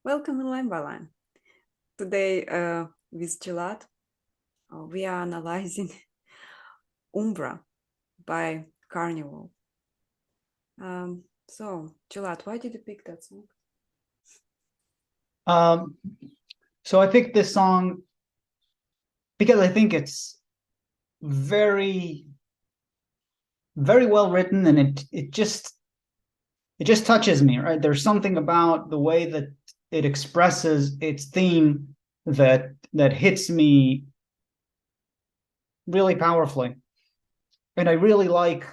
Welcome in Line by Line. Today with Gilad, we are analyzing Umbra by Karnivool. So, Gilad, why did you pick that song? So I picked this song because I think it's very, very well written, and it just touches me, right? There's something about the way that it expresses its theme that hits me really powerfully. And I really like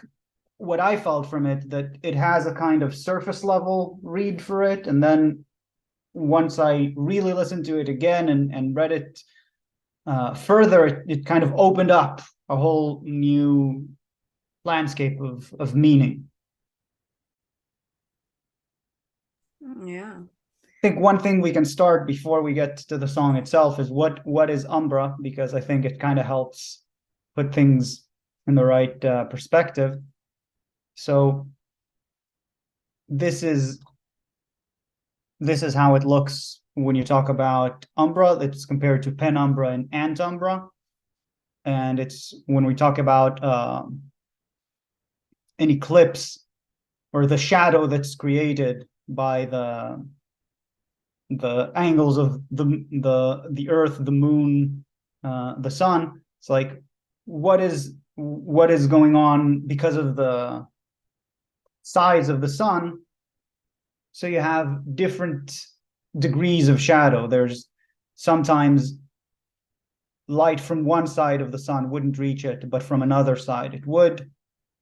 what I felt from it, that it has a kind of surface level read for it. And then once I really listened to it again and read it further, it kind of opened up a whole new landscape of meaning. Yeah. I think one thing we can start before we get to the song itself is what is Umbra, because I think it kind of helps put things in the right perspective. So this is how it looks when you talk about Umbra. It's compared to penumbra and antumbra, and it's when we talk about an eclipse or the shadow that's created by the angles of the earth, the moon, the sun. It's like what is going on because of the size of the sun. So you have different degrees of shadow. There's sometimes light from one side of the sun wouldn't reach it, but from another side it would.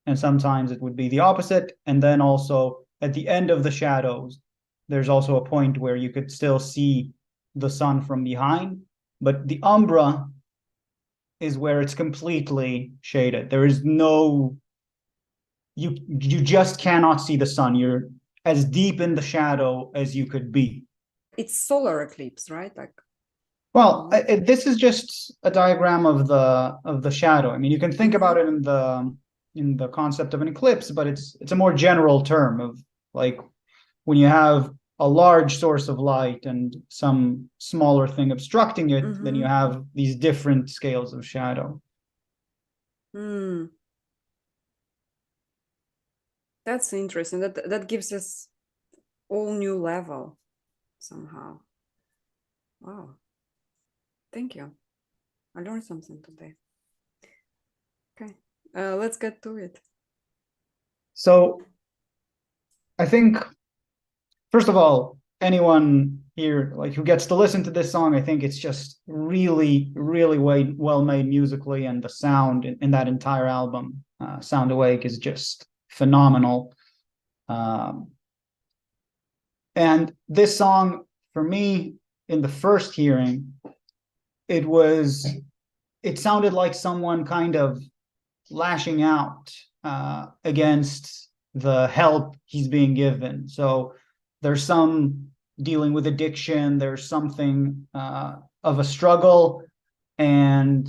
And sometimes it would be the opposite. And then also at the end of the shadows, there's also a point where you could still see the sun from behind. But the umbra is where it's completely shaded. There is no, you just cannot see the sun. You're as deep in the shadow as you could be. It's solar eclipse, right? Well, this is just a diagram of the shadow. I mean, you can think about it in the concept of an eclipse, but it's a more general term of like when you have a large source of light and some smaller thing obstructing it, then you have these different scales of shadow. That's interesting. That gives us all new level somehow. Wow. Thank you. I learned something today. Okay, let's get to it. So I think, first of all, anyone here like who gets to listen to this song, I think it's just really, really well made musically, and the sound in that entire album, Sound Awake, is just phenomenal. And this song, for me, in the first hearing, it sounded like someone kind of lashing out against the help he's being given. So there's some dealing with addiction, there's something of a struggle, and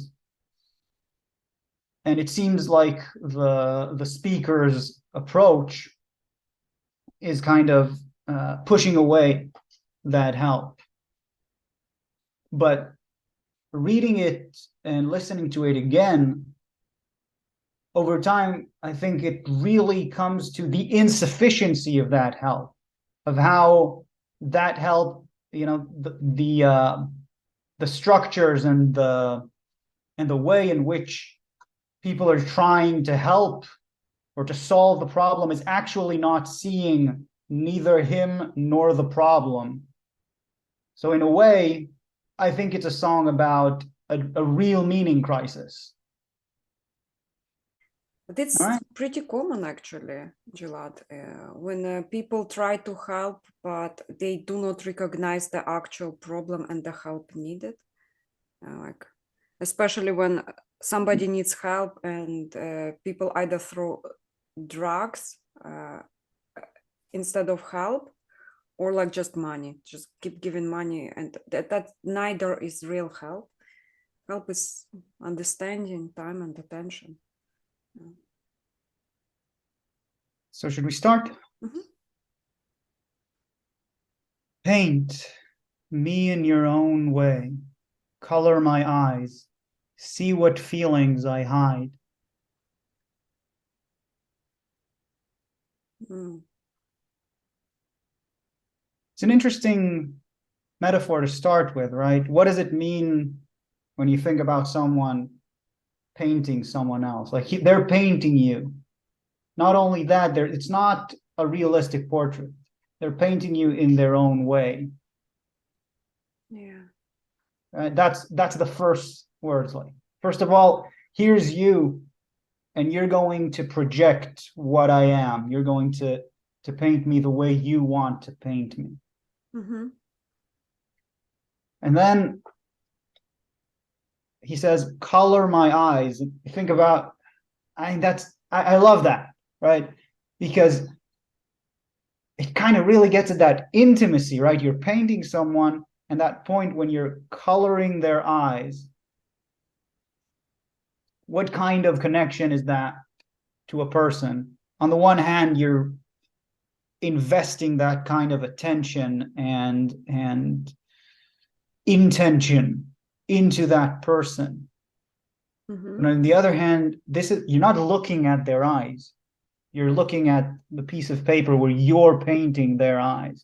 it seems like the speaker's approach is kind of pushing away that help. But reading it and listening to it again, over time, I think it really comes to the insufficiency of that help, of how that help, the structures and the way in which people are trying to help or to solve the problem is actually not seeing neither him nor the problem. So in a way, I think it's a song about a real meaning crisis. It's pretty common, actually, Gilad, when people try to help, but they do not recognize the actual problem and the help needed. Like, especially when somebody needs help and people either throw drugs instead of help, or like just money, just keep giving money, and that neither is real help. Help is understanding, time, and attention. So should we start? Paint me in your own way. Color my eyes. See what feelings I hide. Mm. It's an interesting metaphor to start with, right? What does it mean when you think about someone painting someone else? Like they're painting you. Not only that, it's not a realistic portrait. They're painting you in their own way. Yeah. That's the first words. Like, first of all, here's you, and you're going to project what I am. You're going to paint me the way you want to paint me. Mm-hmm. And then he says, color my eyes. Think about, I love that, right? Because it kind of really gets at that intimacy, right? You're painting someone, and that point when you're coloring their eyes, what kind of connection is that to a person? On the one hand, you're investing that kind of attention and intention into that person. Mm-hmm. And on the other hand, you're not looking at their eyes. You're looking at the piece of paper where you're painting their eyes.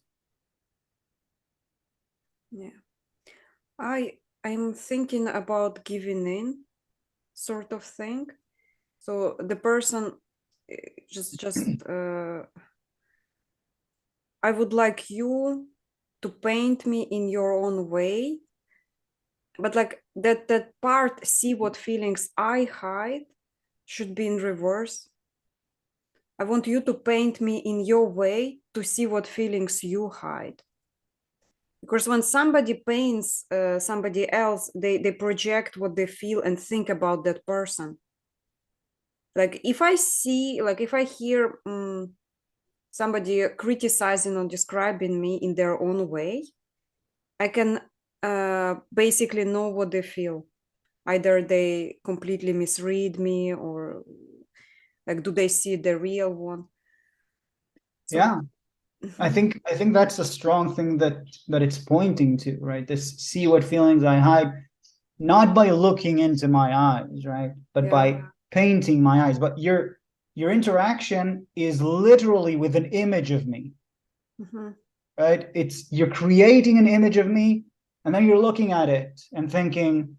Yeah. I'm thinking about giving in, sort of thing. So the person just I would like you to paint me in your own way, but like that part, see what feelings I hide, should be in reverse. I want you to paint me in your way to see what feelings you hide. Because when somebody paints somebody else, they project what they feel and think about that person. Like if I see, like if I hear somebody criticizing or describing me in their own way, I can basically know what they feel. Either they completely misread me, or like, do they see the real one? So, Yeah, I think that's a strong thing that it's pointing to, right? This see what feelings I hide, not by looking into my eyes, right? But yeah. by painting my eyes. But your interaction is literally with an image of me, Mm-hmm. right? You're creating an image of me, and then you're looking at it and thinking,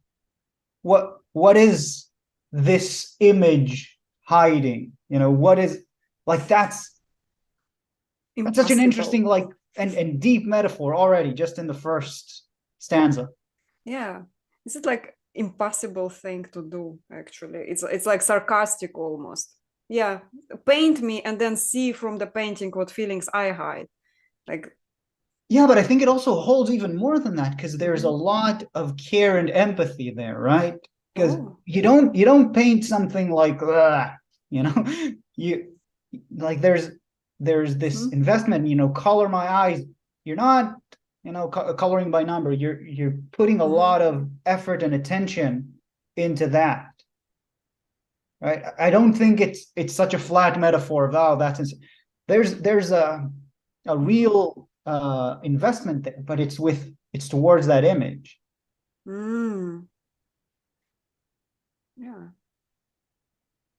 what is this image hiding? What is, like, that's such an interesting, Impossible. like, and deep metaphor already, just in the first stanza. Yeah. Is it like impossible thing to do, actually? It's like sarcastic almost. Yeah. Paint me and then see from the painting what feelings I hide. Like, Yeah, but I think it also holds even more than that, because there's a mhm. lot of care and empathy there, right? Because Oh. you don't paint something like you know, you like there's this Mhm. investment, color my eyes. You're not, coloring by number. You're putting a Mhm. lot of effort and attention into that, right? I don't think it's such a flat metaphor of, oh, there's a real investment there, but it's towards that image. Mm. Yeah.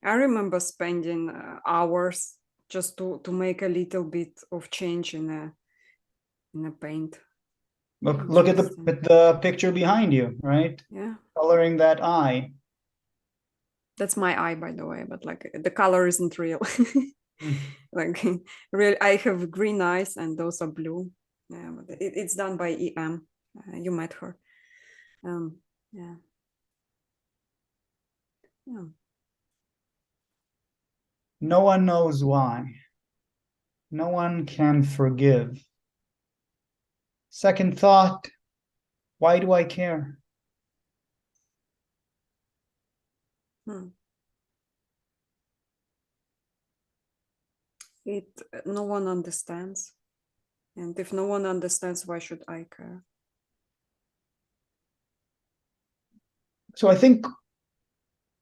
I remember spending hours just to make a little bit of change in a paint. Look at the Interesting. at the picture behind you, right? Yeah. Coloring that eye. That's my eye, by the way, but like the color isn't real. Mm. Like real, I have green eyes and those are blue. Yeah, but it's done by EM. You met her. Um, yeah, yeah. No one knows why. No one can forgive. Second thought, why do I care? Hmm. It No one understands, and if no one understands, why should I care? So I think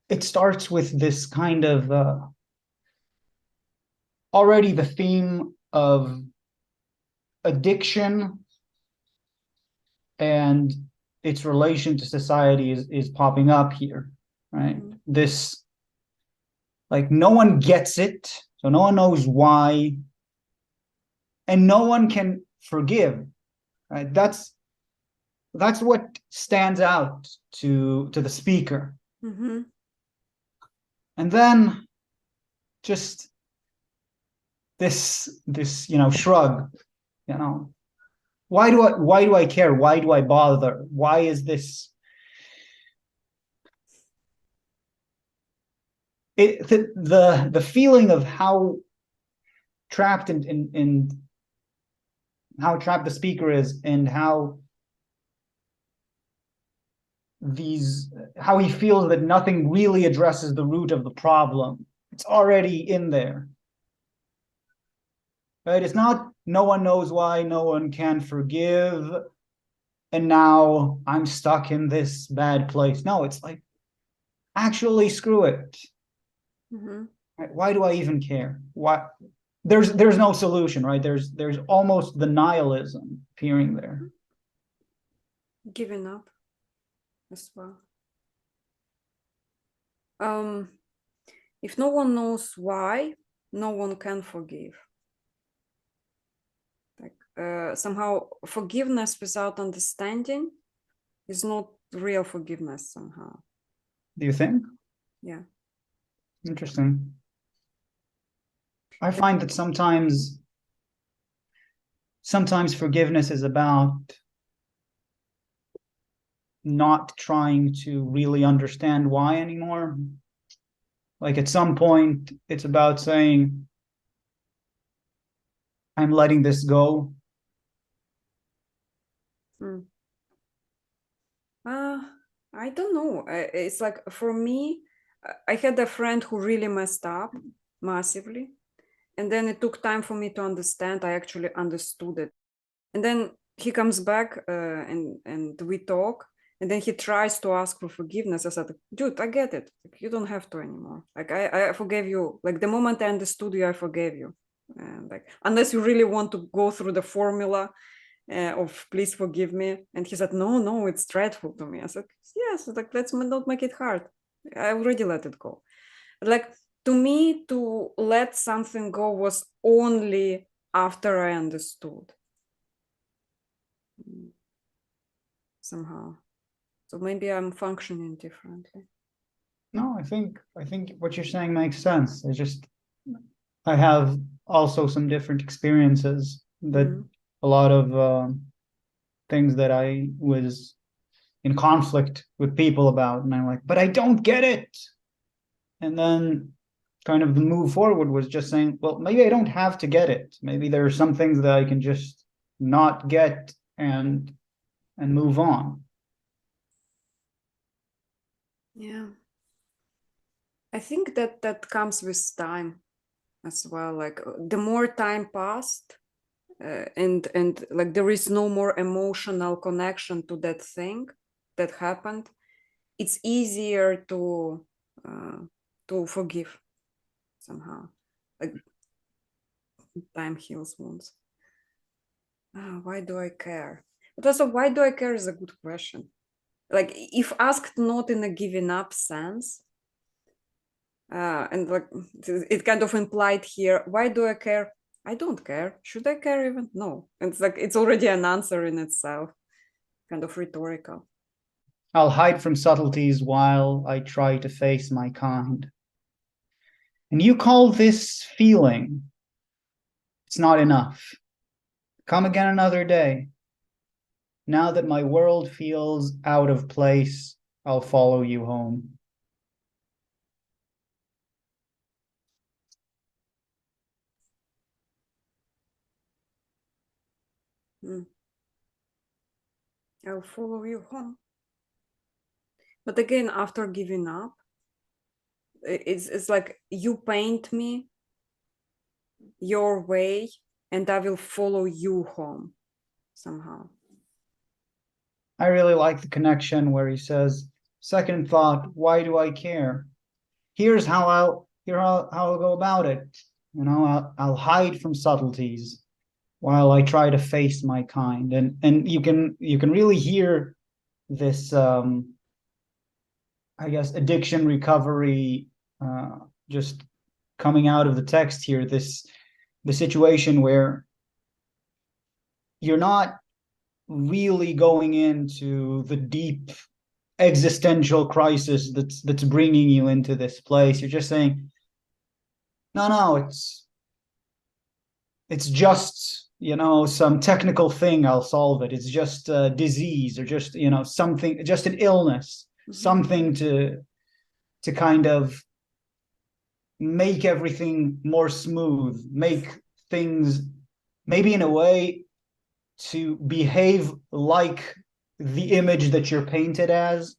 it starts with this kind of already the theme of addiction and its relation to society is popping up here, right? This, like, no one gets it, so no one knows why, and no one can forgive, right? That's what stands out to the speaker. Mm-hmm. And then just this shrug, why do I care? Why do I bother? Why is this? The feeling of how trapped in how trapped the speaker is, and how he feels that nothing really addresses the root of the problem. It's already in there, right? It's not no one knows why, no one can forgive, and now I'm stuck in this bad place. No, it's like, actually, screw it. Mm-hmm. Right? Why do I even care? Why? There's no solution, right? There's almost the nihilism appearing there. Giving up as well. If no one knows why, no one can forgive. Like, somehow forgiveness without understanding is not real forgiveness somehow. Do you think? Yeah. Interesting. I find that sometimes forgiveness is about not trying to really understand why anymore. Like, at some point, it's about saying, I'm letting this go. I don't know. It's like, for me, I had a friend who really messed up massively. And then it took time for me to understand. I actually understood it. And then he comes back and we talk. And then he tries to ask for forgiveness. I said, dude, I get it. Like, you don't have to anymore. Like, I forgave you. Like, the moment I understood you, I forgave you. And like, unless you really want to go through the formula of please forgive me. And he said, no, it's dreadful to me. I said, yes, like, let's not make it hard. I already let it go. Like, to me, to let something go was only after I understood somehow. So maybe I'm functioning differently. No, I think what you're saying makes sense. I have also some different experiences, that a lot of things that I was in conflict with people about, and I'm like, but I don't get it. And then kind of the move forward was just saying, well, maybe I don't have to get it. Maybe there are some things that I can just not get and move on. Yeah. I think that comes with time as well. Like, the more time passed, and like there is no more emotional connection to that thing that happened, it's easier to forgive somehow. Like, time heals wounds. Why do I care? But also, why do I care is a good question. Like, if asked not in a giving up sense, and like it kind of implied here, why do I care? I don't care. Should I care even? No. It's like, it's already an answer in itself, kind of rhetorical. I'll hide from subtleties while I try to face my kind. And you call this feeling? It's not enough. Come again another day. Now that my world feels out of place, I'll follow you home. I'll follow you home. But again, after giving up, it's like, you paint me your way and I will follow you home somehow. I really like the connection where he says, second thought, why do I care? Here's how I'll go about it. I'll hide from subtleties. while I try to face my kind. And you can really hear this I guess addiction recovery just coming out of the text here, the situation where you're not really going into the deep existential crisis that's bringing you into this place. You're just saying, no, it's just, some technical thing, I'll solve it. It's just a disease, or just, something, just an illness, something to kind of make everything more smooth, make things maybe in a way to behave like the image that you're painted as.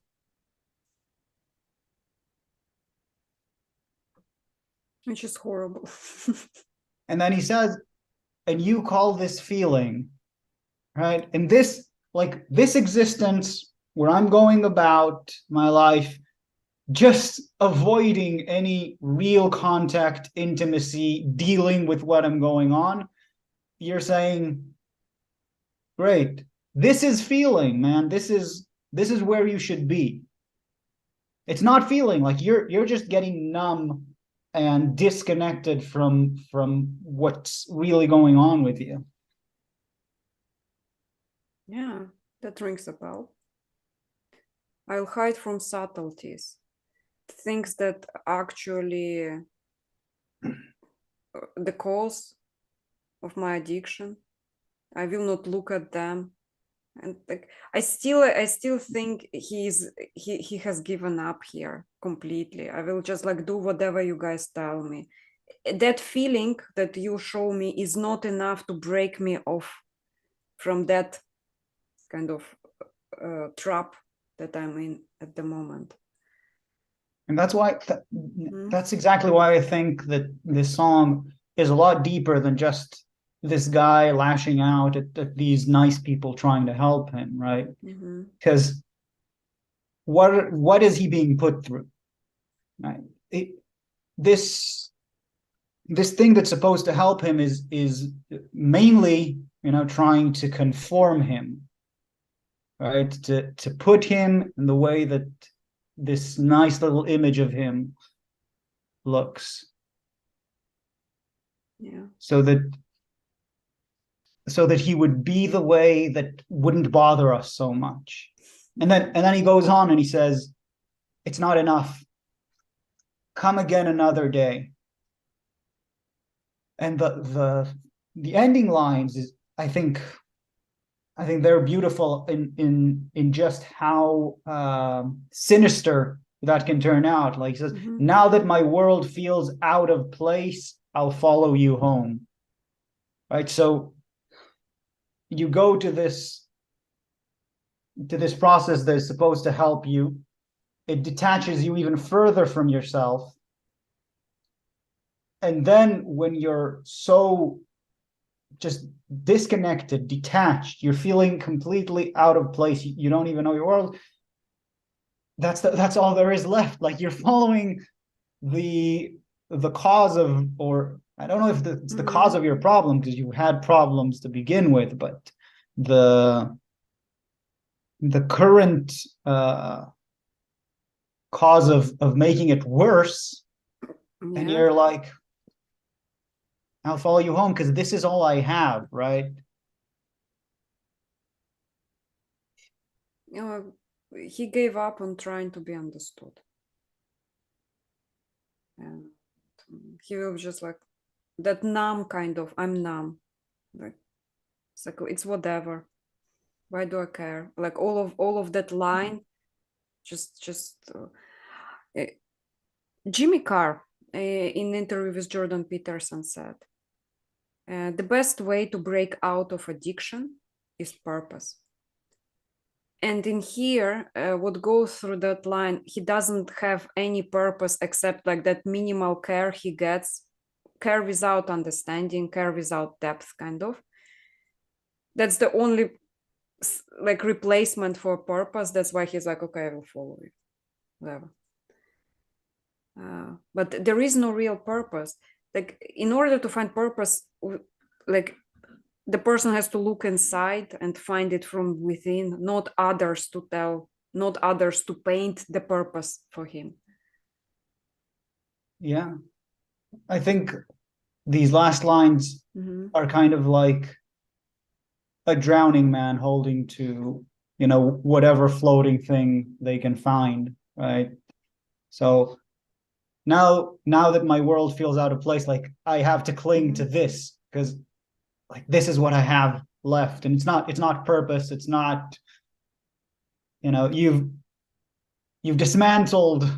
Which is horrible. And then he says, and you call this feeling, right? And this, like this existence where I'm going about my life, just avoiding any real contact, intimacy, dealing with what I'm going on. You're saying, great, this is feeling, man. This is where you should be. It's not feeling, like you're just getting numb and disconnected from what's really going on with you. Yeah, that rings a bell. I'll hide from subtleties, things that actually the cause of my addiction. I will not look at them. And like I still think he has given up here completely. I will just like do whatever you guys tell me. That feeling that you show me is not enough to break me off from that kind of trap that I'm in at the moment. And that's why that's exactly why I think that this song is a lot deeper than just this guy lashing out at these nice people trying to help him, right? Because what is he being put through, right? This thing that's supposed to help him is mainly, trying to conform him, right? To put him in the way that this nice little image of him looks. Yeah. So that he would be the way that wouldn't bother us so much. And then he goes on and he says, it's not enough. Come again another day. And the ending lines is, I think they're beautiful in just how sinister that can turn out. Like he says, now that my world feels out of place, I'll follow you home. Right? So you go to this process that is supposed to help you. It detaches you even further from yourself. And then when you're so just disconnected, detached, you're feeling completely out of place, you don't even know your world, that's all there is left. Like you're following the cause of, or I don't know if it's the cause of your problem, because you had problems to begin with, but the current cause of making it worse. And you're like, I'll follow you home because this is all I have, right? He gave up on trying to be understood. And he was just like that numb kind of, I'm numb. Like it's like it's whatever. Why do I care? Like all of that line, Jimmy Carr in an interview with Jordan Peterson said, the best way to break out of addiction is purpose. And in here, what goes through that line, he doesn't have any purpose except like that minimal care he gets, care without understanding, care without depth, kind of. That's the only like replacement for purpose. That's why he's like, okay, I will follow you, whatever. But there is no real purpose. Like in order to find purpose, like the person has to look inside and find it from within, not others to tell, not others to paint the purpose for him. Yeah. I think these last lines are kind of like a drowning man holding to, you know, whatever floating thing they can find, right? So now that my world feels out of place, like I have to cling to this because like this is what I have left. And it's not purpose, it's not, you know, you've dismantled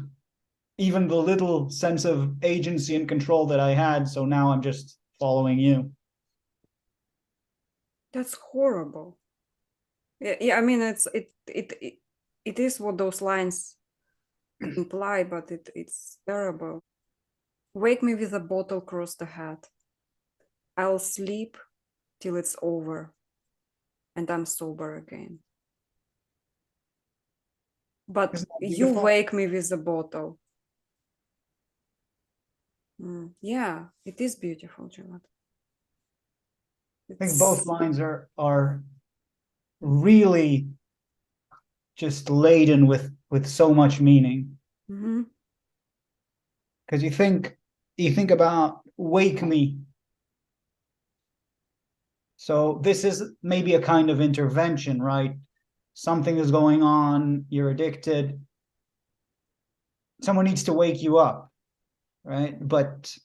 even the little sense of agency and control that I had, so now I'm just following you. That's horrible. Yeah, I mean it is what those lines imply, but it's terrible. Wake me with a bottle across the head. I'll sleep till it's over and I'm sober again. But you wake me with a bottle. Yeah, it is beautiful, Gilad. I think both lines are really just laden with so much meaning. Because you think about wake me. So this is maybe a kind of intervention, right? Something is going on, you're addicted. Someone needs to wake you up, right? But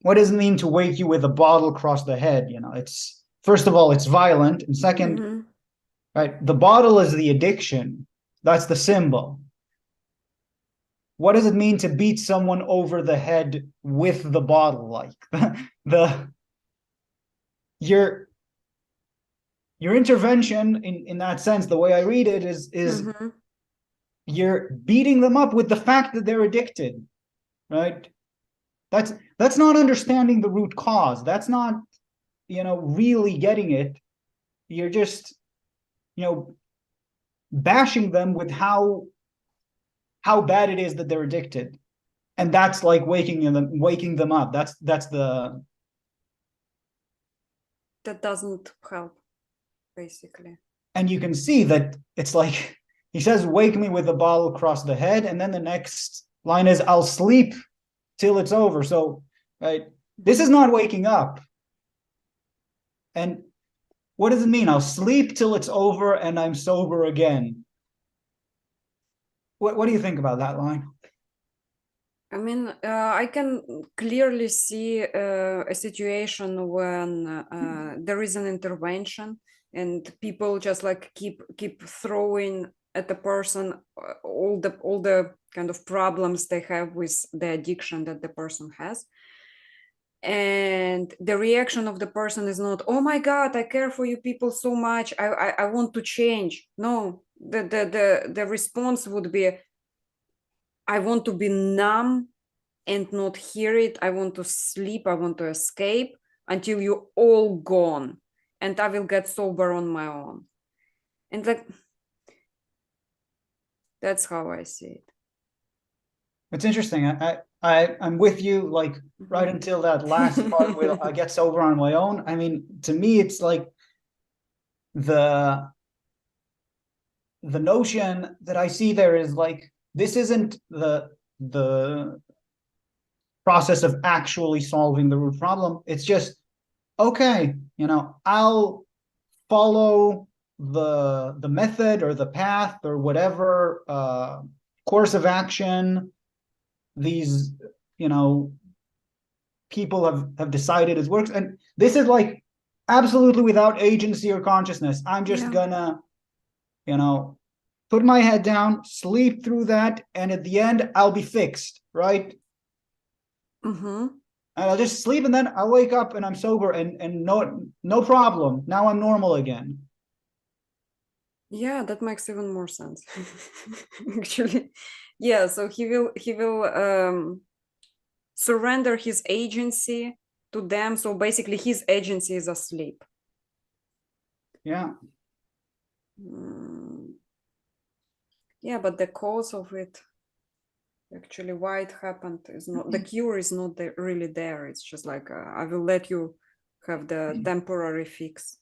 what does it mean to wake you with a bottle across the head? You know, it's first of all, it's violent, and second, right, the bottle is the addiction. That's the symbol. What does it mean to beat someone over the head with the bottle? Like your intervention in that sense, the way I read it is you're beating them up with the fact that they're addicted, right? That's not understanding the root cause. That's not, you know, really getting it. You're just, you know, bashing them with how bad it is that they're addicted, and that's like waking them up. That's the that doesn't help, basically. And you can see that it's like he says, "Wake me with a bottle across the head," and then the next line is, "I'll sleep till it's over." So, right, this is not waking up. And what does it mean? I'll sleep till it's over and I'm sober again. What do you think about that line? I mean, I can clearly see a situation when there is an intervention and people just like keep throwing at the person all the kind of problems they have with the addiction that the person has. And the reaction of the person is not, "Oh my God, I care for you people so much. I want to change." No, the response would be, "I want to be numb and not hear it. I want to sleep. I want to escape until you're all gone, and I will get sober on my own." And like, that's how I see it. It's interesting. I'm with you, like right until that last part where I get sober on my own. I mean, to me, it's like the notion that I see there is like this isn't the process of actually solving the root problem. It's just, okay, you know, I'll follow the method or the path or whatever course of action these, you know, people have decided it works, and this is like absolutely without agency or consciousness. I'm just gonna, you know, put my head down, sleep through that, and at the end I'll be fixed, right? And I'll just sleep and then I'll wake up and I'm sober and no problem. Now I'm normal again. Yeah, that makes even more sense. Actually, yeah. So he will surrender his agency to them. So basically, his agency is asleep. Yeah. Yeah, but the cause of it, actually, why it happened is not, the cure is not really there. It's just like, I will let you have the temporary fix,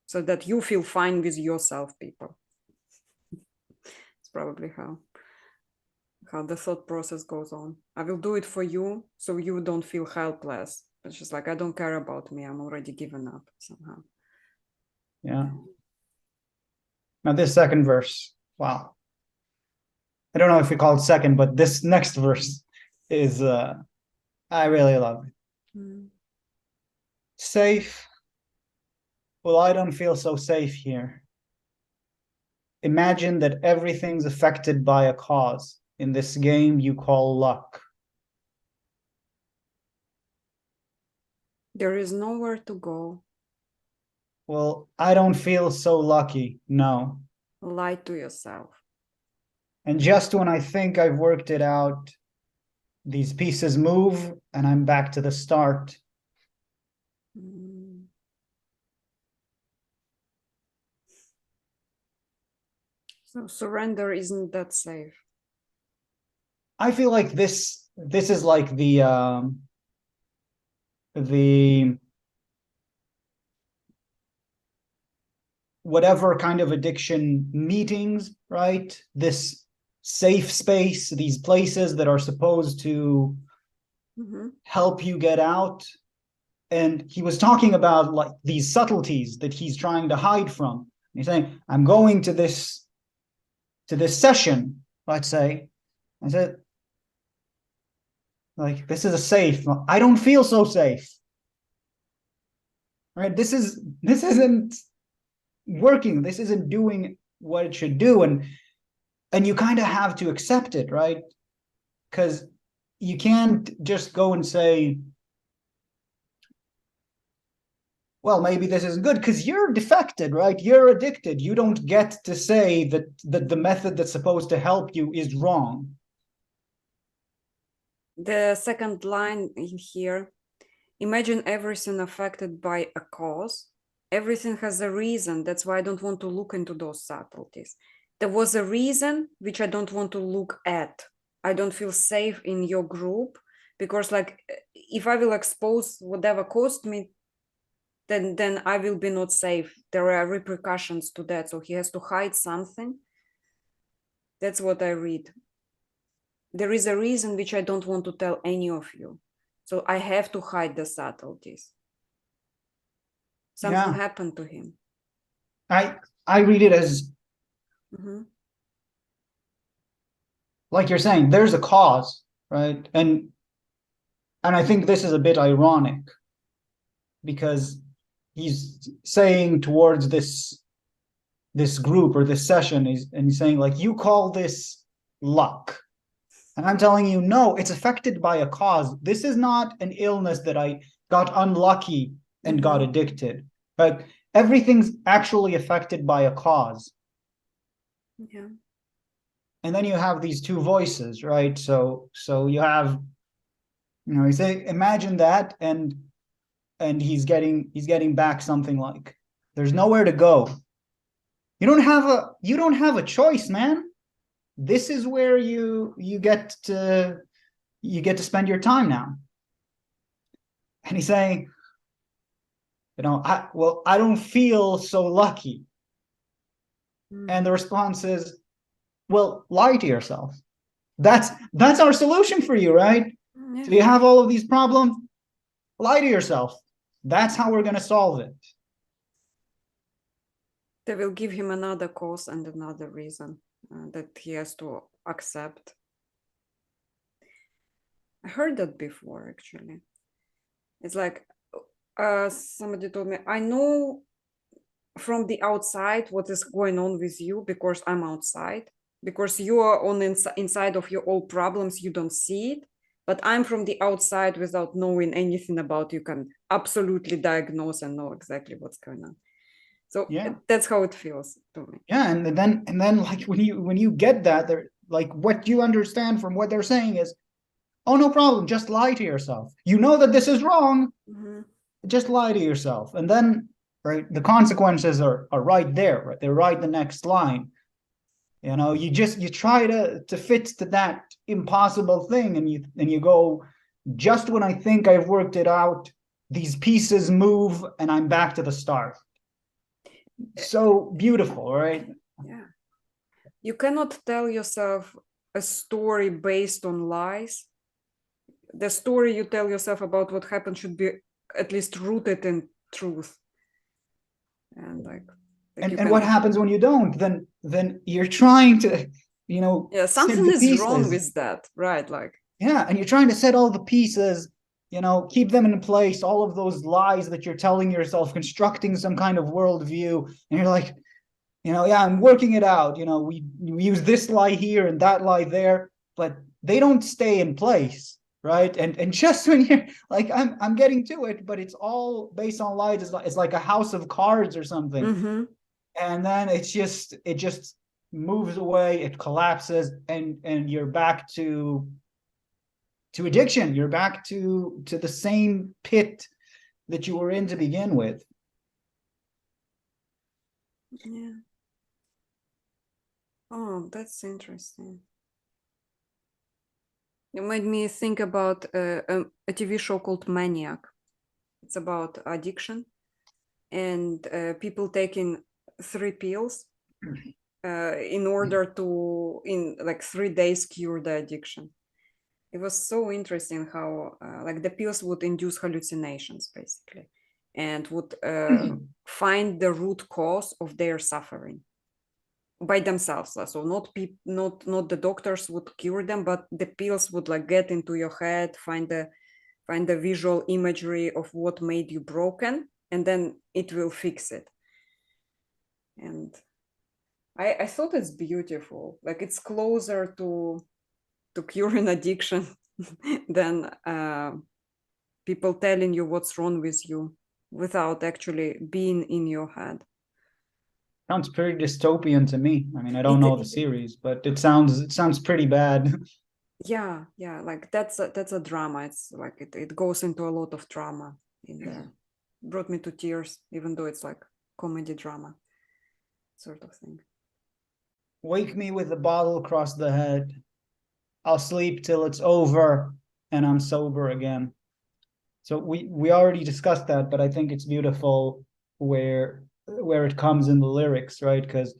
so that you feel fine with yourself, people. It's probably how the thought process goes on. I will do it for you so you don't feel helpless. It's just like, I don't care about me. I'm already given up somehow. Yeah. Now this second verse, wow. I don't know if we call it second, but this next verse is, I really love it. Safe. Well, I don't feel so safe here. Imagine that everything's affected by a cause in this game you call luck. There is nowhere to go. Well, I don't feel so lucky, no. Lie to yourself. And just when I think I've worked it out, these pieces move and I'm back to the start. So surrender isn't that safe. I feel like this is like the whatever kind of addiction meetings, right? This safe space, these places that are supposed to help you get out. And he was talking about like these subtleties that he's trying to hide from. He's saying, I'm going to this session, let's say. I said, like, this is a safe. I don't feel so safe. Right? This isn't working. This isn't doing what it should do. And you kind of have to accept it, right? Because you can't just go and say, well, maybe this isn't good, because you're defected, right? You're addicted. You don't get to say that the method that's supposed to help you is wrong. The second line in here, imagine everything affected by a cause. Everything has a reason. That's why I don't want to look into those subtleties. There was a reason which I don't want to look at. I don't feel safe in your group because, like, if I will expose whatever caused me, then I will be not safe. There are repercussions to that. So he has to hide something. That's what I read. There is a reason which I don't want to tell any of you. So I have to hide the subtleties. Something happened to him. I read it as, like you're saying, there's a cause, right? And I think this is a bit ironic because he's saying towards this group or this session, and he's saying, like, you call this luck. And I'm telling you, no, it's affected by a cause. This is not an illness that I got unlucky and got addicted. But everything's actually affected by a cause. Yeah. And then you have these two voices, right? So you have, you say, imagine that, and he's getting back something like, there's nowhere to go. You don't have a choice, man. This is where you get to spend your time now. And he's saying, I don't feel so lucky. And the response is, well, lie to yourself. That's our solution for you, right? Yeah. So you have all of these problems, lie to yourself. That's how we're going to solve it. They will give him another cause and another reason that he has to accept. I heard that before, actually. It's like somebody told me, I know from the outside what is going on with you because I'm outside, because you are on inside of your old problems, you don't see it. But I'm from the outside without knowing anything about you, can absolutely diagnose and know exactly what's going on. So that's how it feels to me. Yeah, and then like when you get that, they're like, what you understand from what they're saying is, oh, no problem, just lie to yourself. You know that this is wrong, just lie to yourself. And then, right, the consequences are right there, right? They're right the next line. You try to fit to that impossible thing, and you go, just when I think I've worked it out, these pieces move and I'm back to the start. So beautiful, right? Yeah. You cannot tell yourself a story based on lies. The story you tell yourself about what happened should be at least rooted in truth. And And what happens when you don't? Then you're trying to, yeah, set something the is wrong pieces. with that, right? Like, Yeah, and you're trying to set all the pieces, keep them in place, all of those lies that you're telling yourself, constructing some kind of worldview, and you're like, yeah, I'm working it out. We use this lie here and that lie there, but they don't stay in place, right? And just when you're like, I'm getting to it, but it's all based on lies. It's like a house of cards or something, mm-hmm. and then it just moves away, it collapses, and you're back to addiction. You're back to the same pit that you were in to begin with. Yeah. Oh, that's interesting. It made me think about a TV show called Maniac. It's about addiction and people taking 3 pills in order to, in like 3 days, cure the addiction. It was so interesting how like the pills would induce hallucinations basically and would find the root cause of their suffering by themselves. So not the doctors would cure them, but the pills would like get into your head, find the visual imagery of what made you broken, and then it will fix it. And I thought it's beautiful. Like it's closer to curing addiction than people telling you what's wrong with you without actually being in your head. Sounds pretty dystopian to me. I mean, I don't know the series, but it sounds pretty bad. Yeah, like that's a drama. It's like it goes into a lot of drama in there. Brought me to tears, even though it's like comedy drama sort of thing. Wake me with a bottle across the head. I'll sleep till it's over and I'm sober again. So we already discussed that, but I think it's beautiful where it comes in the lyrics, right? Because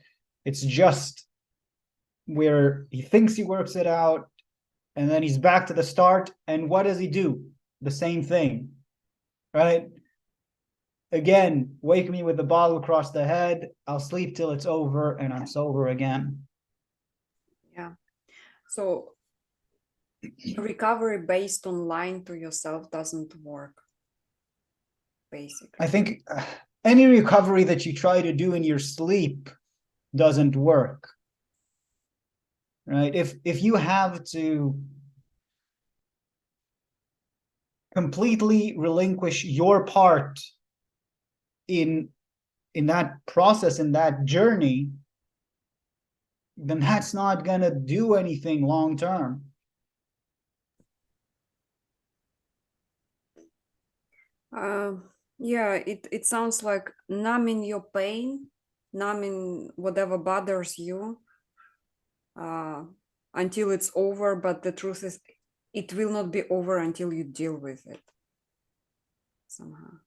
it's just where he thinks he works it out, and then he's back to the start. And what does he do? The same thing, right? Again, wake me with a bottle across the head. I'll sleep till it's over and I'm sober again. Yeah. So recovery based on lying to yourself doesn't work, basically. I think any recovery that you try to do in your sleep doesn't work, right? If you have to completely relinquish your part in that process, in that journey, then that's not going to do anything long term. Yeah, it sounds like numbing your pain, numbing whatever bothers you until it's over. But the truth is, it will not be over until you deal with it somehow.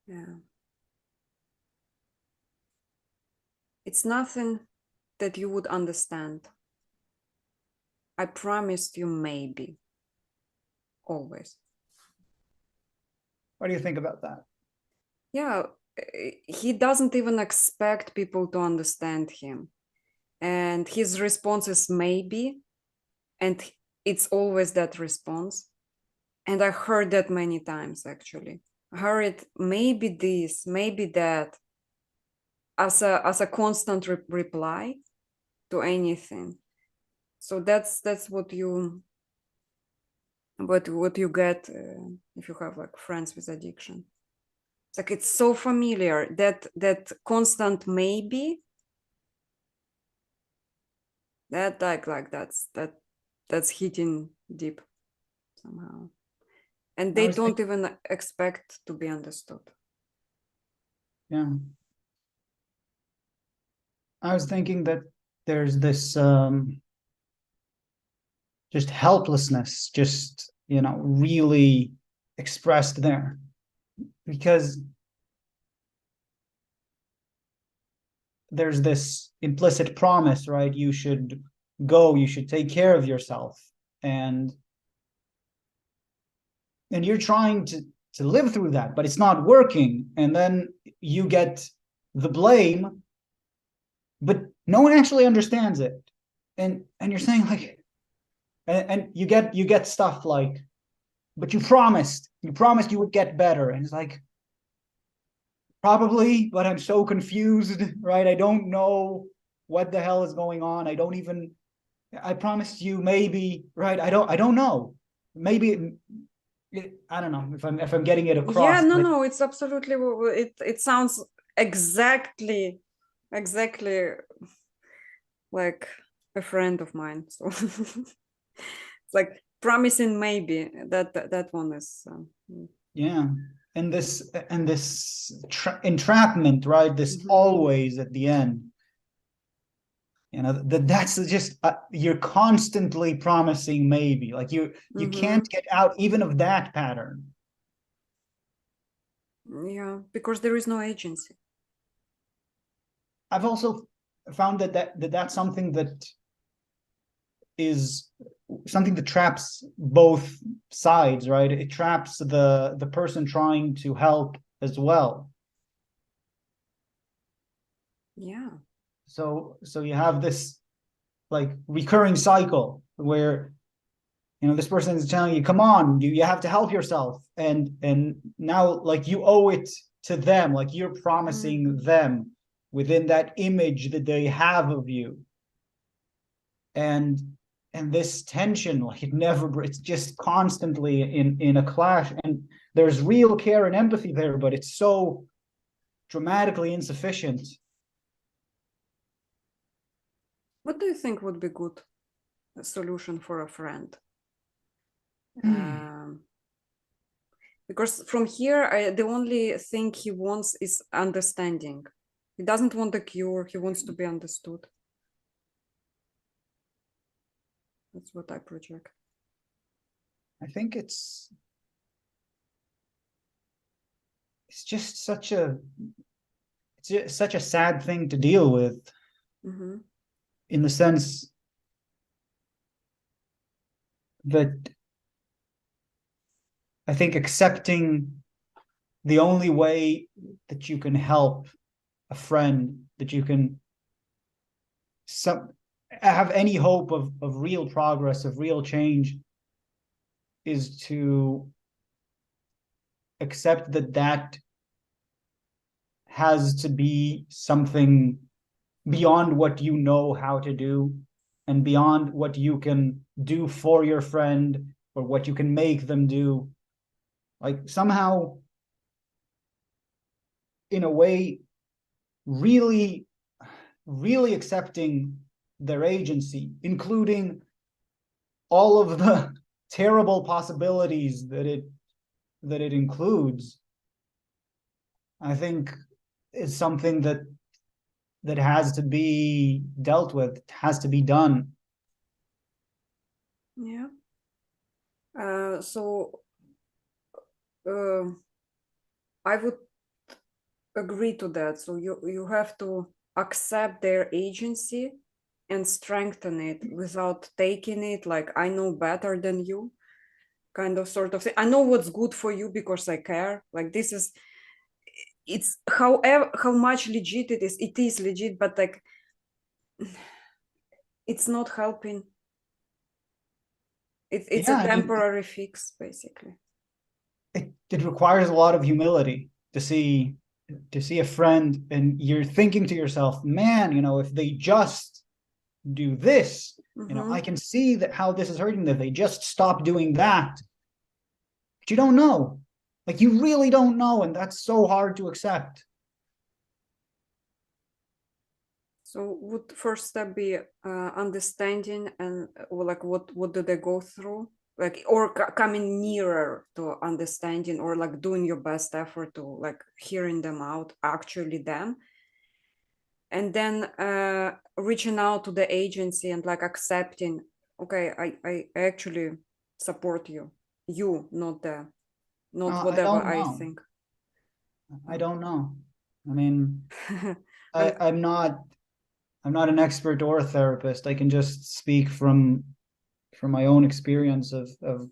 Yeah. It's nothing that you would understand. I promised you maybe. Always. What do you think about that? Yeah, he doesn't even expect people to understand him. And his response is maybe, and it's always that response. And I heard that many times actually. I heard it maybe this, maybe that, as a constant reply to anything. So that's what you get if you have like friends with addiction. It's like it's so familiar that constant maybe, that like that's hitting deep somehow, and they don't even expect to be understood. Yeah, I was thinking that there's this just helplessness, just really expressed there, because there's this implicit promise, right? You should go, you should take care of yourself, and you're trying to live through that, but it's not working, and then you get the blame, but no one actually understands it, and you're saying like, and you get stuff like, but you promised you would get better, and it's like, probably, but I'm so confused, right? I don't know what the hell is going on. I promised you, maybe, right? I don't know. Maybe I don't know if I'm getting it Yeah, across. no, it's absolutely, it sounds exactly like a friend of mine. So it's like promising maybe, that one is Yeah, and this entrapment, right? This always at the end. That's just you're constantly promising maybe, like you can't get out even of that pattern. Yeah, because there is no agency. I've also found that's something that is something that traps both sides, right? It traps the person trying to help as well. Yeah. So you have this like recurring cycle where this person is telling you, come on, you have to help yourself, and now like you owe it to them, like you're promising them within that image that they have of you, and this tension, like it's just constantly in a clash, and there's real care and empathy there, but it's so dramatically insufficient. What do you think would be good solution for a friend? Because from here, the only thing he wants is understanding. He doesn't want a cure. He wants to be understood. That's what I project. I think it's just such a sad thing to deal with, in the sense that I think accepting the only way that you can help a friend, that you can have any hope of real progress, of real change, is to accept that has to be something beyond what you know how to do, and beyond what you can do for your friend or what you can make them do. Like somehow, in a way, really accepting their agency, including all of the terrible possibilities that it includes, I think is something that has to be dealt with, has to be done. Yeah. So I would agree to that. So you have to accept their agency and strengthen it without taking it like, I know better than you, kind of sort of thing. I know what's good for you because I care. Like this is, it's however how much legit it is legit, but like it's not helping. It's a temporary fix, basically. It requires a lot of humility to see a friend, and you're thinking to yourself, man, if they just do this, I can see that how this is hurting them. They just stop doing that. But you don't know. Like you really don't know, and that's so hard to accept. So would first step be understanding, and like what do they go through, like, or coming nearer to understanding, or like doing your best effort to like hearing them out, actually them, and then reaching out to the agency and like accepting, okay, I actually support you, not the not I whatever don't I know. think. I don't know. I mean, And I'm not an expert or a therapist. I can just speak from my own experience of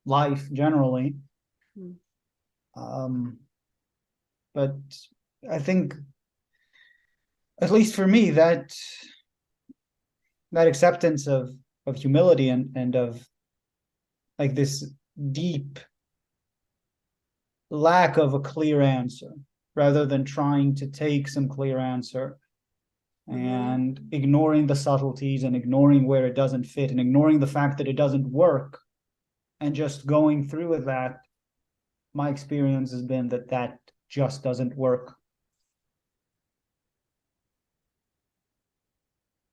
life generally. mm, But I think, at least for me, that acceptance of humility and of like this deep lack of a clear answer, rather than trying to take some clear answer and ignoring the subtleties and ignoring where it doesn't fit and ignoring the fact that it doesn't work and just going through with that, my experience has been that just doesn't work.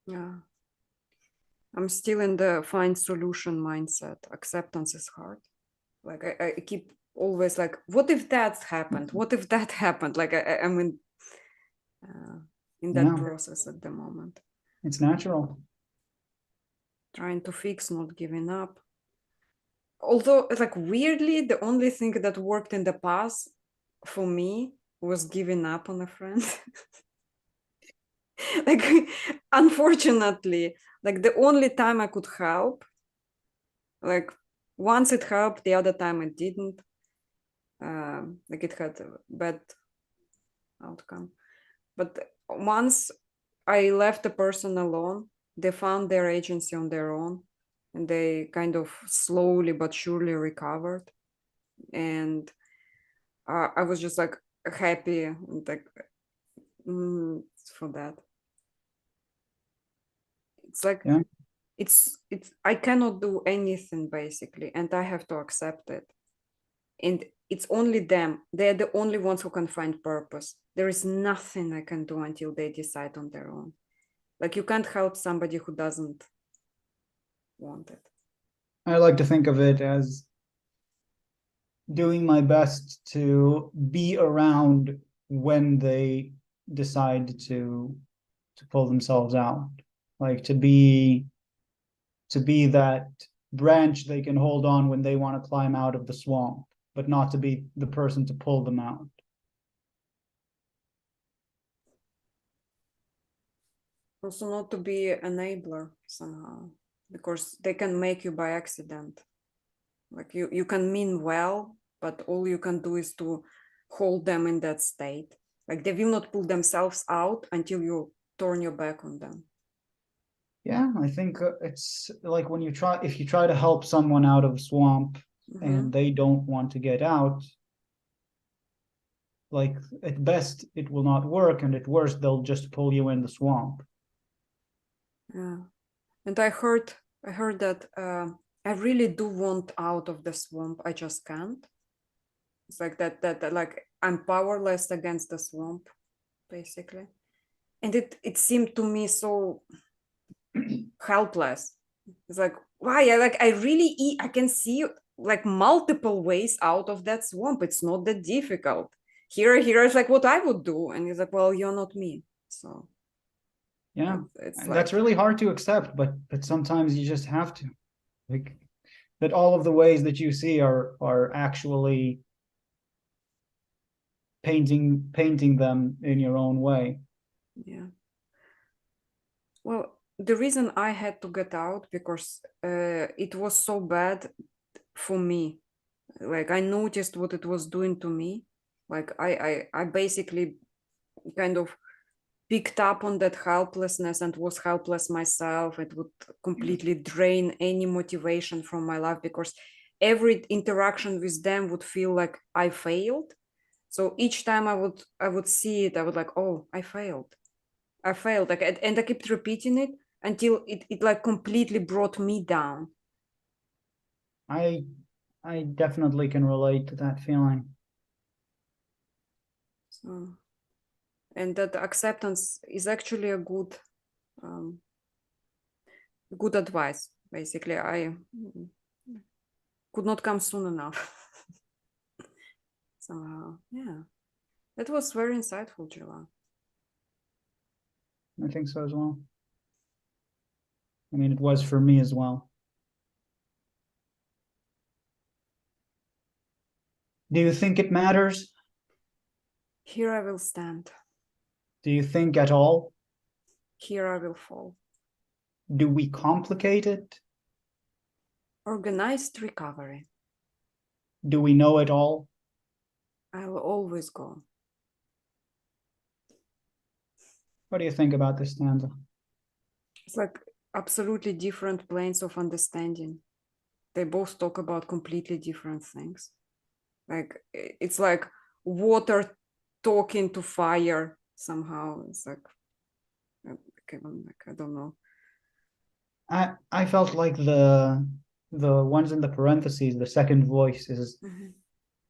yeah, I'm still in the find solution mindset. Acceptance is hard. Like I keep always like, what if that happened? What if that happened? Like I'm in that Yeah, process at the moment, it's natural. trying to fix, not giving up. Although, like weirdly, the only thing that worked in the past for me was giving up on a friend. Like, unfortunately, like the only time I could help, like once it helped, the other time it didn't. Like it had a bad outcome. But once I left the person alone, they found their agency on their own, and they kind of slowly but surely recovered. And I was just like happy and like for that. It's like Yeah, it's I cannot do anything basically, and I have to accept it. And it's only them. They're the only ones who can find purpose. There is nothing I can do until they decide on their own. Like you can't help somebody who doesn't want it. I like to think of it as doing my best to be around when they decide to pull themselves out, like to be that branch they can hold on when they want to climb out of the swamp, but not to be the person to pull them out. Also, not to be an enabler somehow, because they can make you by accident. Like you can mean well, but all you can do is to hold them in that state. Like they will not pull themselves out until you turn your back on them. Yeah, I think it's like when if you try to help someone out of a swamp and they don't want to get out, like at best it will not work, and at worst they'll just pull you in the swamp. Yeah, and I heard that I really do want out of the swamp. I just can't. It's like that like I'm powerless against the swamp, basically. And it seemed to me so helpless. It's like why? I really I can see like multiple ways out of that swamp. It's not that difficult. Here is like what I would do, and he's like, well, you're not me, so Yeah, it's that's like really hard to accept, but sometimes you just have to, like, that all of the ways that you see are actually painting them in your own way. yeah. Well, the reason I had to get out because it was so bad for me. Like I noticed what it was doing to me. Like I basically kind of picked up on that helplessness and was helpless myself. It would completely drain any motivation from my life because every interaction with them would feel like I failed. So each time I would see it, I would like, oh, I failed. I failed. Like and I kept repeating it until it like completely brought me down. I I definitely can relate to that feeling. So and that acceptance is actually a um, good advice. Basically, I could not come soon enough. Somehow, yeah, that was very insightful, Gilad. I think so as well. I mean, it was for me as well. Do you think it matters? Here I will stand. Do you think at all? Here I will fall. Do we complicate it? Organized recovery. Do we know it all? I will always go. What do you think about this stanza? It's like absolutely different planes of understanding. They both talk about completely different things. Like it's like water talking to fire somehow. It's like I don't know. I felt like the ones in the parentheses, the second voice is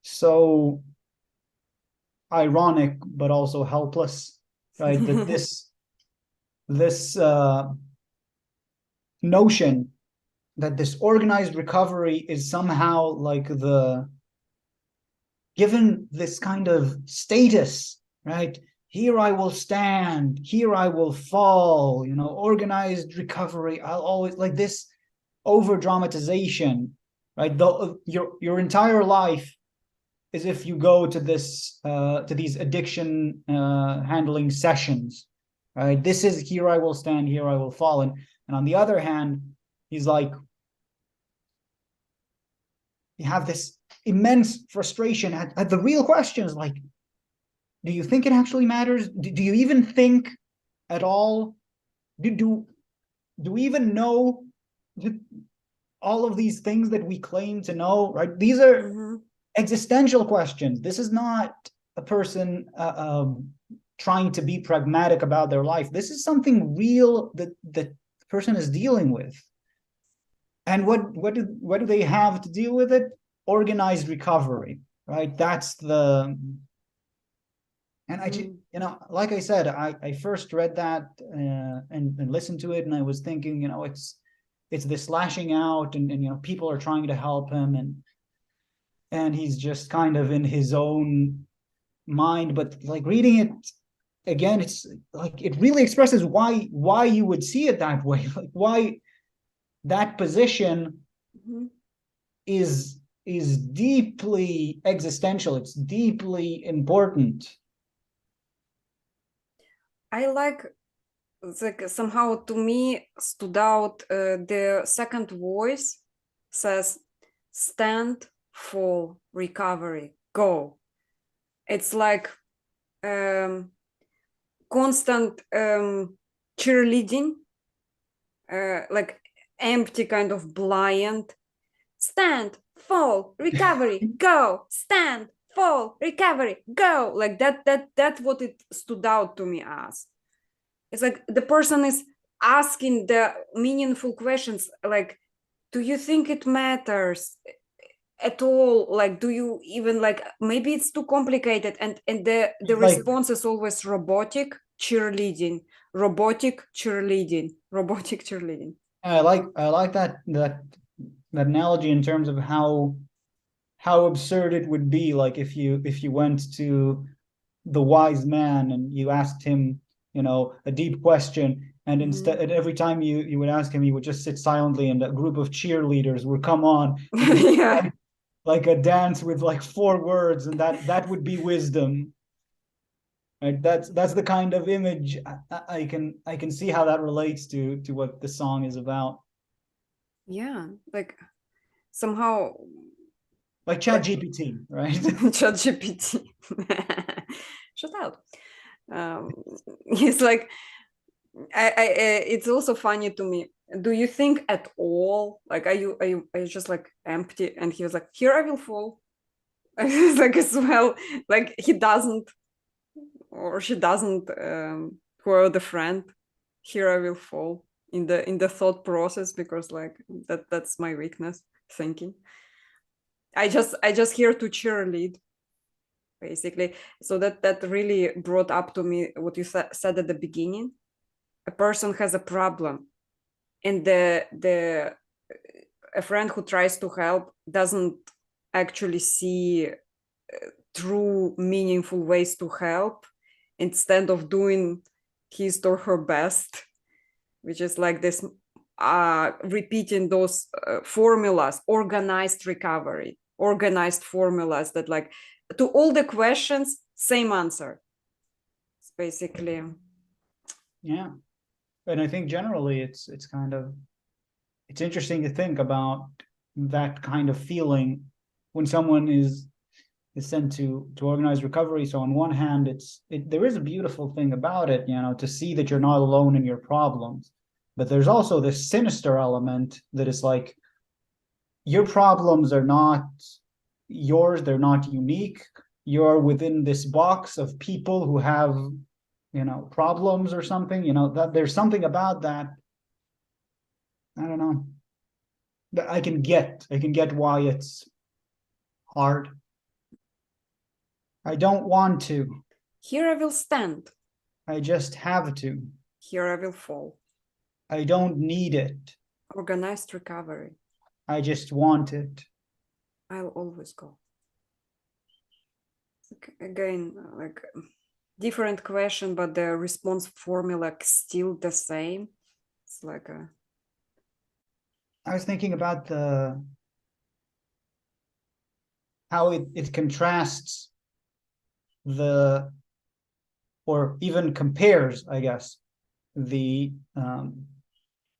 so ironic but also helpless, right? That this notion that this organized recovery is somehow like the given this kind of status, right? Here I will stand, here I will fall, you know, organized recovery. I'll always like this over dramatization, right? Your entire life is if you go to this to these addiction handling sessions, right? This is here I will stand, here I will fall, and on the other hand, he's like, you have this immense frustration at the real questions, like, do you think it actually matters? Do you even think at all? Do we even know all of these things that we claim to know, right? These are existential questions. This is not a person trying to be pragmatic about their life. This is something real that the person is dealing with. And what do they have to deal with it? Organized recovery, right? That's the, and I, you know, like I said, I first read that and listened to it, and I was thinking, you know, it's this lashing out, and you know, people are trying to help him, and he's just kind of in his own mind. But like reading it again, it's like it really expresses why you would see it that way, like why that position is deeply existential. It's deeply important. I like somehow to me stood out the second voice says stand, fall, recovery, go. It's like constant cheerleading, like empty kind of blind stand, fall, recovery, go, stand, fall, recovery, go. Like that's what it stood out to me as. It's like the person is asking the meaningful questions, like, do you think it matters at all? Like, do you even like, maybe it's too complicated, and the Like, response is always robotic cheerleading, robotic cheerleading, robotic cheerleading. I like that analogy in terms of how absurd it would be, like if you went to the wise man and you asked him, you know, a deep question, and instead, and every time you would ask him, he would just sit silently, and a group of cheerleaders would come on, Yeah, like a dance with like 4 words, and that would be wisdom. Right? That's the kind of image I can see how that relates to what the song is about. yeah, like somehow Like ChatGPT, right? ChatGPT. Shut out. He's like, it's also funny to me. Do you think at all? Like, are you just like empty? And he was like, here I will fall. It's like as well, like he doesn't, or she doesn't. Whoever the friend, here I will fall in the thought process, because like that's my weakness, thinking. I just here to cheerlead, basically. So that really brought up to me what you said at the beginning. A person has a problem, and the a friend who tries to help doesn't actually see true meaningful ways to help, instead of doing his or her best, which is like this repeating those formulas: organized recovery, organized formulas that like to all the questions, same answer. It's basically. Yeah. And I think generally it's interesting to think about that kind of feeling when someone is sent to organize recovery. So on one hand, there is a beautiful thing about it, to see that you're not alone in your problems. But there's also this sinister element that is like, your problems are not yours, they're not unique. You're within this box of people who have, problems or something, that there's something about that. I don't know. That I can get why it's hard. I don't want to. Here I will stand. I just have to. Here I will fall. I don't need it. Organized recovery. I just want it. I'll always go. Again, like different question, but the response formula still the same. It's like a. I was thinking about how it contrasts or even compares, I guess, the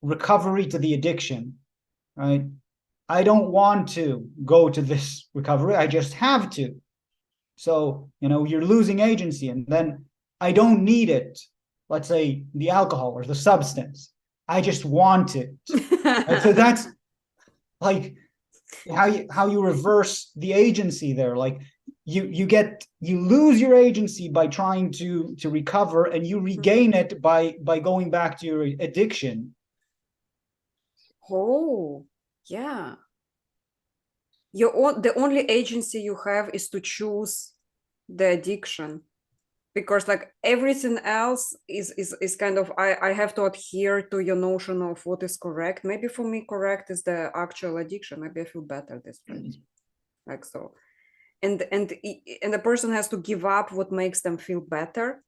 recovery to the addiction, right? I don't want to go to this recovery. I just have to. So, you're losing agency, and then I don't need it. Let's say the alcohol or the substance. I just want it. And so that's like how you reverse the agency there. Like you lose your agency by trying to recover, and you regain it by going back to your addiction. Oh, yeah. The only agency you have is to choose the addiction, because like everything else is kind of I have to adhere to your notion of what is correct. Maybe for me correct is the actual addiction. Maybe I feel better this way. Like so. And the person has to give up what makes them feel better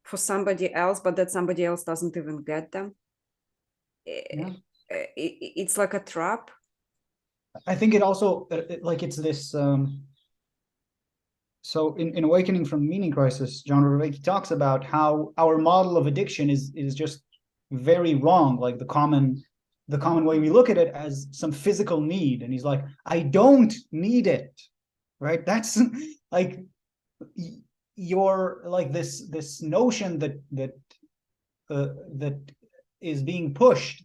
for somebody else, but that somebody else doesn't even get them. Yeah. It's like a trap. I think it also like it's this so in Awakening from the Meaning Crisis, John Vervaeke talks about how our model of addiction is just very wrong. Like the common way we look at it as some physical need, and he's like, I don't need it, right? That's like you're like this notion that is being pushed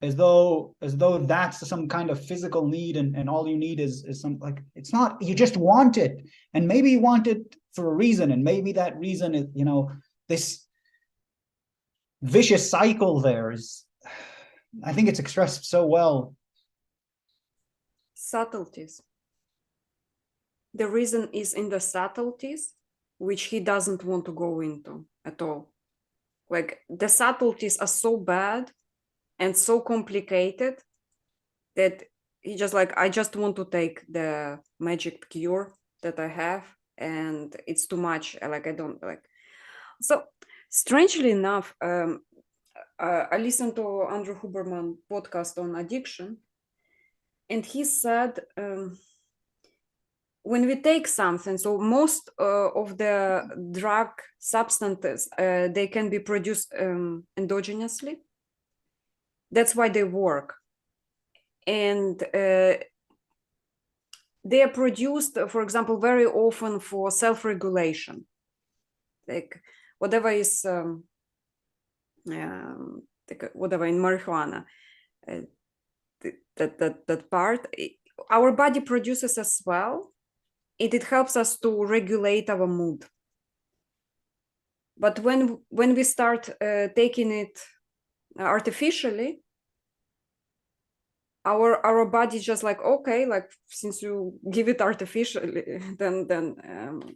as though that's some kind of physical need, and all you need is some, like, it's not. You just want it, and maybe you want it for a reason, and maybe that reason is this vicious cycle. There is, I think it's expressed so well. Subtleties. The reason is in the subtleties, which he doesn't want to go into at all. Like the subtleties are so bad and so complicated that he just like, I just want to take the magic cure that I have, and it's too much. Like I don't like. So strangely enough, I listened to Andrew Huberman podcast on addiction, and he said when we take something, so most of the drug substances, they can be produced endogenously. That's why they work. And they are produced, for example, very often for self-regulation. Like whatever is, whatever in marijuana, that part, our body produces as well. It helps us to regulate our mood. But when we start taking it artificially, our body just like, okay, like since you give it artificially, then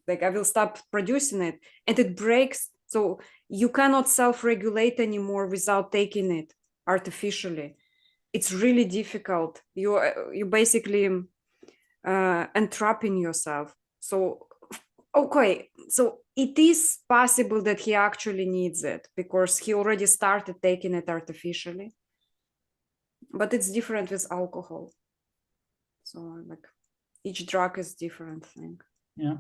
like I will stop producing it, and it breaks. So you cannot self-regulate anymore without taking it artificially. It's really difficult. You basically entrapping yourself. So okay, so it is possible that he actually needs it because he already started taking it artificially. But it's different with alcohol. So like each drug is different thing. Yeah.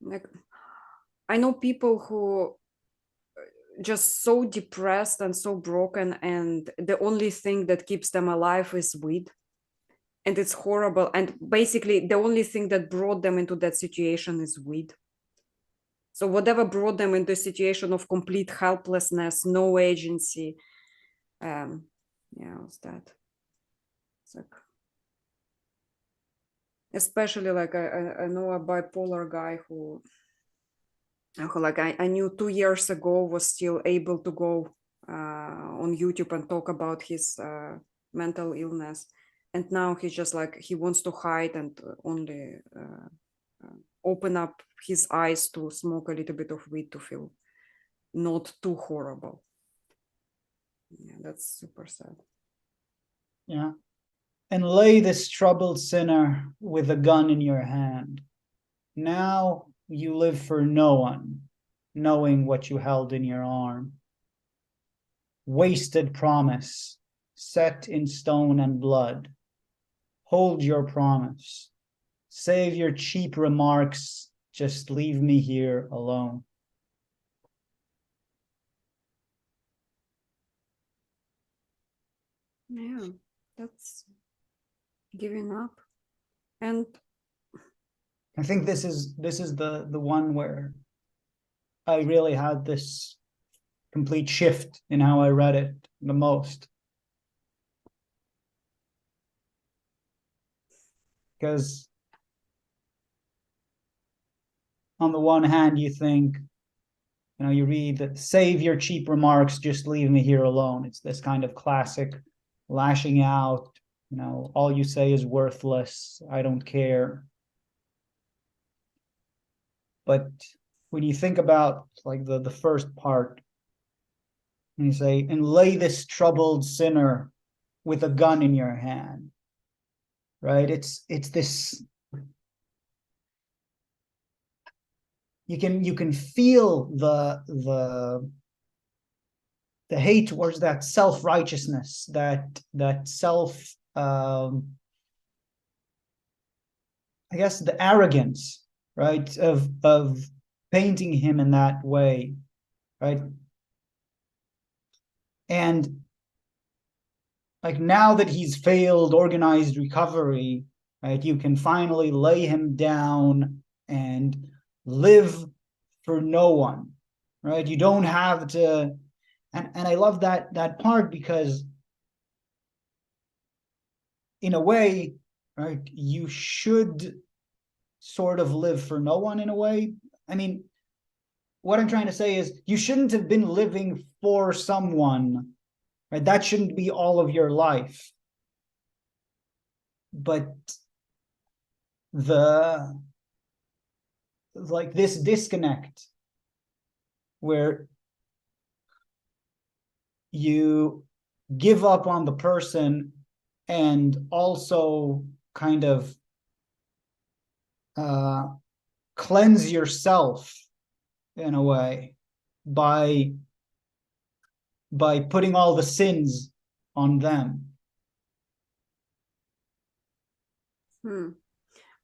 Like, I know people who just so depressed and so broken, and the only thing that keeps them alive is weed, and it's horrible, and basically the only thing that brought them into that situation is weed. So whatever brought them into a situation of complete helplessness, no agency, what's that? It's like, especially like I know a bipolar guy who like I knew 2 years ago was still able to go on YouTube and talk about his mental illness, and now he's just like he wants to hide and only open up his eyes to smoke a little bit of weed to feel not too horrible. Yeah, that's super sad. Yeah. And lay this troubled sinner with a gun in your hand. Now you live for no one, knowing what you held in your arm. Wasted promise, set in stone and blood. Hold your promise. Save your cheap remarks. Just leave me here alone. Yeah, that's giving up. And I think this is the one where I really had this complete shift in how I read it the most. Because on the one hand, you think, you read that save your cheap remarks, just leave me here alone. It's this kind of classic lashing out, all you say is worthless. I don't care. But when you think about like the first part, and you say, and lay this troubled sinner with a gun in your hand, right? It's this, you can feel the hate towards that self-righteousness, that self, I guess the arrogance, right, of painting him in that way, right? And like now that he's failed organized recovery, right, you can finally lay him down and live for no one, right? You don't have to, and I love that part, because in a way, right, you should sort of live for no one in a way. I mean, what I'm trying to say is you shouldn't have been living for someone, right? That shouldn't be all of your life. But like this disconnect where you give up on the person and also kind of cleanse yourself in a way by putting all the sins on them.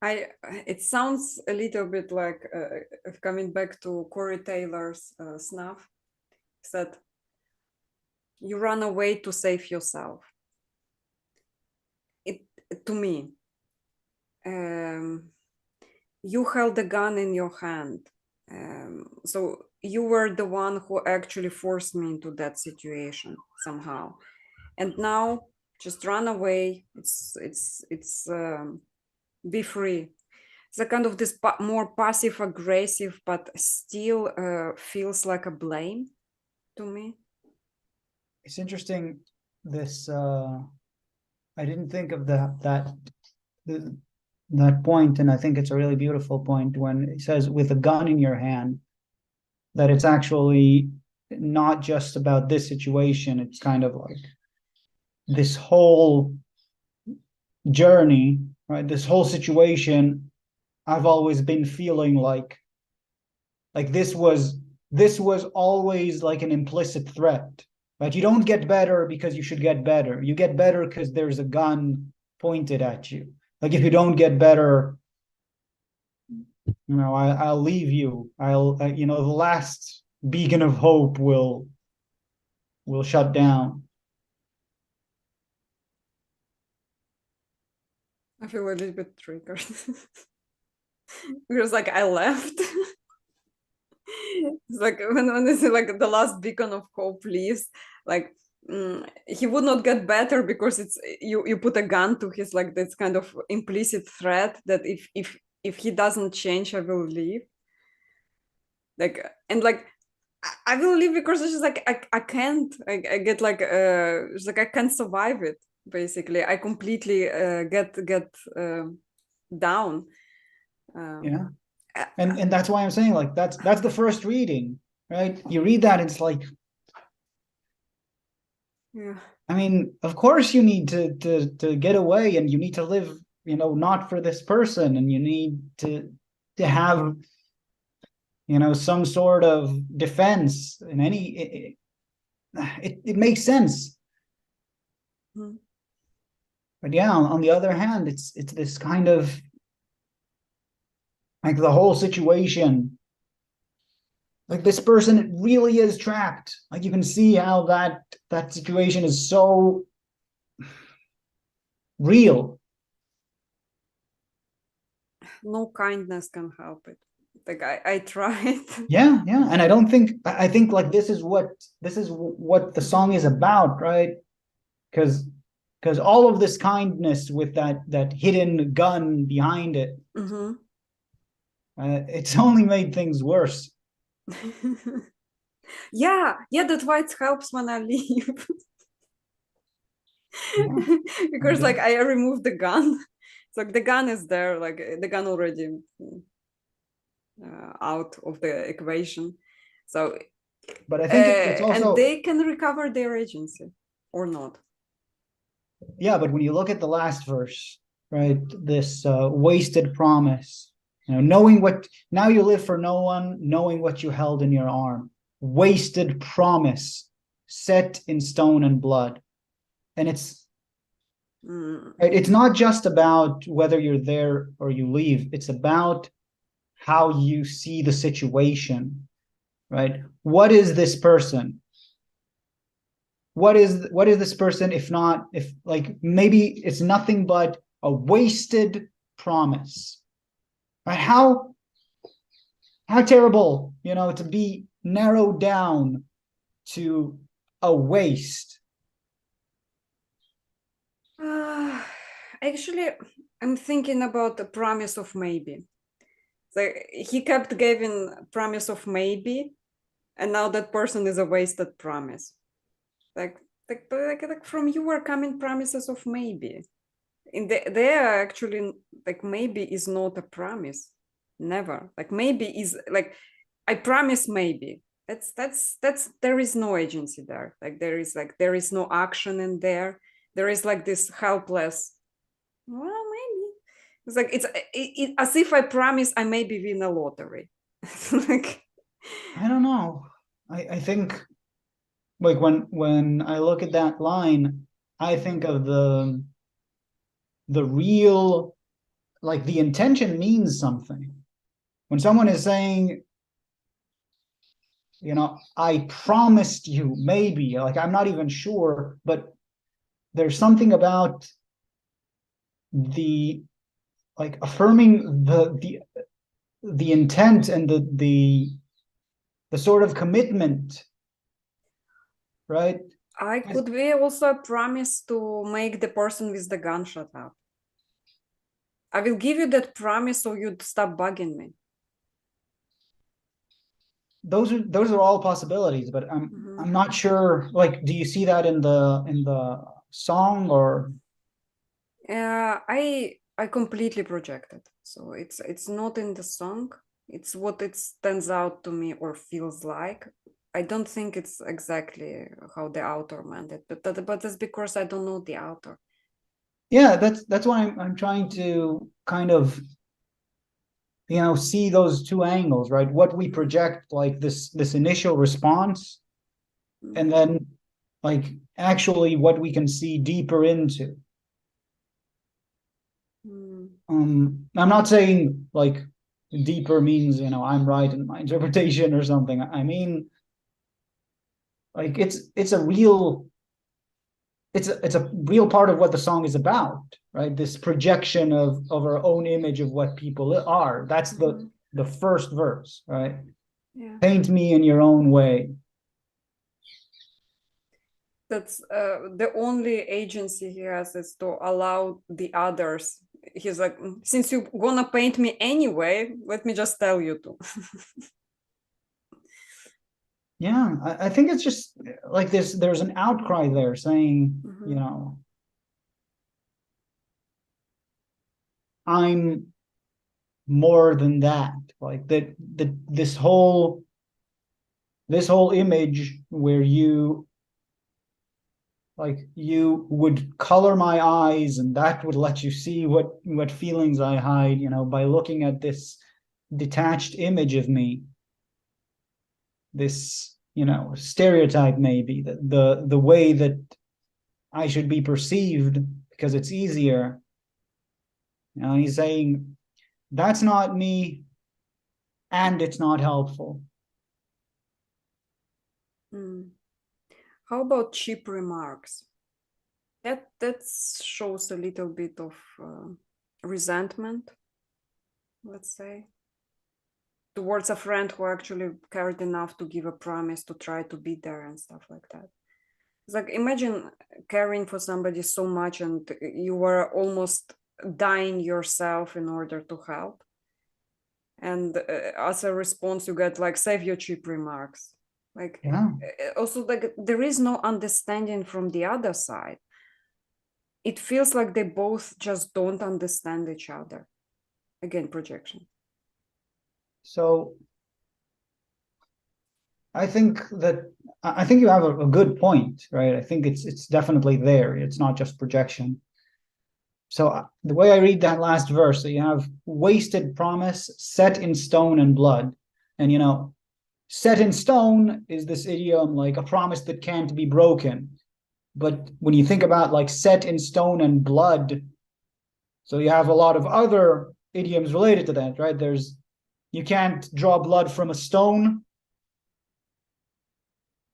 It sounds a little bit like coming back to Corey Taylor's Snuff. Said, you run away to save yourself. To me, you held a gun in your hand. So you were the one who actually forced me into that situation somehow. And now just run away. It's be free. It's a kind of this more passive aggressive, but still feels like a blame to me. It's interesting. This I didn't think of that point, and I think it's a really beautiful point when it says with a gun in your hand, that it's actually not just about this situation. It's kind of like this whole journey, right? This whole situation, I've always been feeling like this was always like an implicit threat, right? You don't get better because you should get better. You get better because there's a gun pointed at you. like if you don't get better, I'll leave you. The last beacon of hope will shut down. I feel a little bit triggered because like I left. It's like when they say like the last beacon of hope leaves, like he would not get better because it's you put a gun to his like this kind of implicit threat that if he doesn't change, I will leave. Like and like I will leave because it's just like I can't. I get like it's like I can't survive it. Basically, I completely get down. Yeah. Uh, And that's why I'm saying like that's the first reading, right? You read that, it's like, yeah. I mean, of course you need to get away, and you need to live, not for this person, and you need to have, some sort of defense in it makes sense. Hmm. But yeah, on the other hand, it's this kind of like the whole situation, like this person really is trapped. Like you can see how that situation is so real. No kindness can help it. Like I tried. Yeah, yeah. And I think like this is what the song is about, right? Because all of this kindness with that hidden gun behind it, Mm-hmm. it's only made things worse. Yeah, that's why it helps when I leave. Yeah, I Because like guess. I removed the gun. It's like the gun is there, like the gun already out of the equation. So But I think it's and also, they can recover their agency or not. yeah, but when you look at the last verse, right, this wasted promise, knowing what, now you live for no one, knowing what you held in your arm, wasted promise, set in stone and blood. And Mm. it's not just about whether you're there or you leave, it's about how you see the situation, right? What is this person? What is this person, if not, if like maybe it's nothing but a wasted promise, right? How terrible, to be narrowed down to a waste. Uh, Actually, I'm thinking about the promise of maybe. So he kept giving promise of maybe, and now that person is a wasted promise. Like like from you are coming promises of maybe. They are actually like maybe is not a promise. Never. Like maybe is like I promise maybe. That's there is no agency there. There is no action in there. There is like this helpless. Well, maybe it's like as if I promise I maybe win a lottery. Like I don't know. I think like when I look at that line, I think of the real, like the intention means something. When someone is saying, I promised you, maybe, like I'm not even sure, but there's something about the, like, affirming the intent and the sort of commitment, right? I could be also a promise to make the person with the gun shut up. I will give you that promise so you'd stop bugging me. Those are all possibilities, but I'm Mhm. I'm not sure. Like, do you see that in the song, or I completely projected, so it's not in the song. It's what it stands out to me or feels like. I don't think it's exactly how the author meant it, but that's because I don't know the author. yeah, that's why I'm trying to kind of see those two angles, right? What we project, like this initial response, and then like actually what we can see deeper into. I'm not saying like deeper means, I'm right in my interpretation or something. I mean, like it's a real it's a real part of what the song is about, right? This projection of our own image of what people are. That's the first verse, right? Yeah. Paint me in your own way. That's the only agency he has is to allow the others. He's like, since you're gonna paint me anyway, let me just tell you to. Yeah, I think it's just like there's an outcry there saying, I'm more than that. Like this whole image where you would color my eyes and that would let you see what feelings I hide, by looking at this detached image of me, this stereotype, maybe the way that I should be perceived because it's easier. He's saying that's not me and it's not helpful. How about cheap remarks? That shows a little bit of resentment, let's say, towards a friend who actually cared enough to give a promise to try to be there and stuff like that. It's like, imagine caring for somebody so much and you were almost dying yourself in order to help. And as a response, you get like, save your cheap remarks. Like, also, like, there is no understanding from the other side. It feels like they both just don't understand each other. Again, projection. So I think you have a good point, right? I think it's definitely there. It's not just projection. So the way I read that last verse, so you have wasted promise set in stone and blood. And set in stone is this idiom, like a promise that can't be broken. But when you think about like set in stone and blood, so you have a lot of other idioms related to that, right? You can't draw blood from a stone.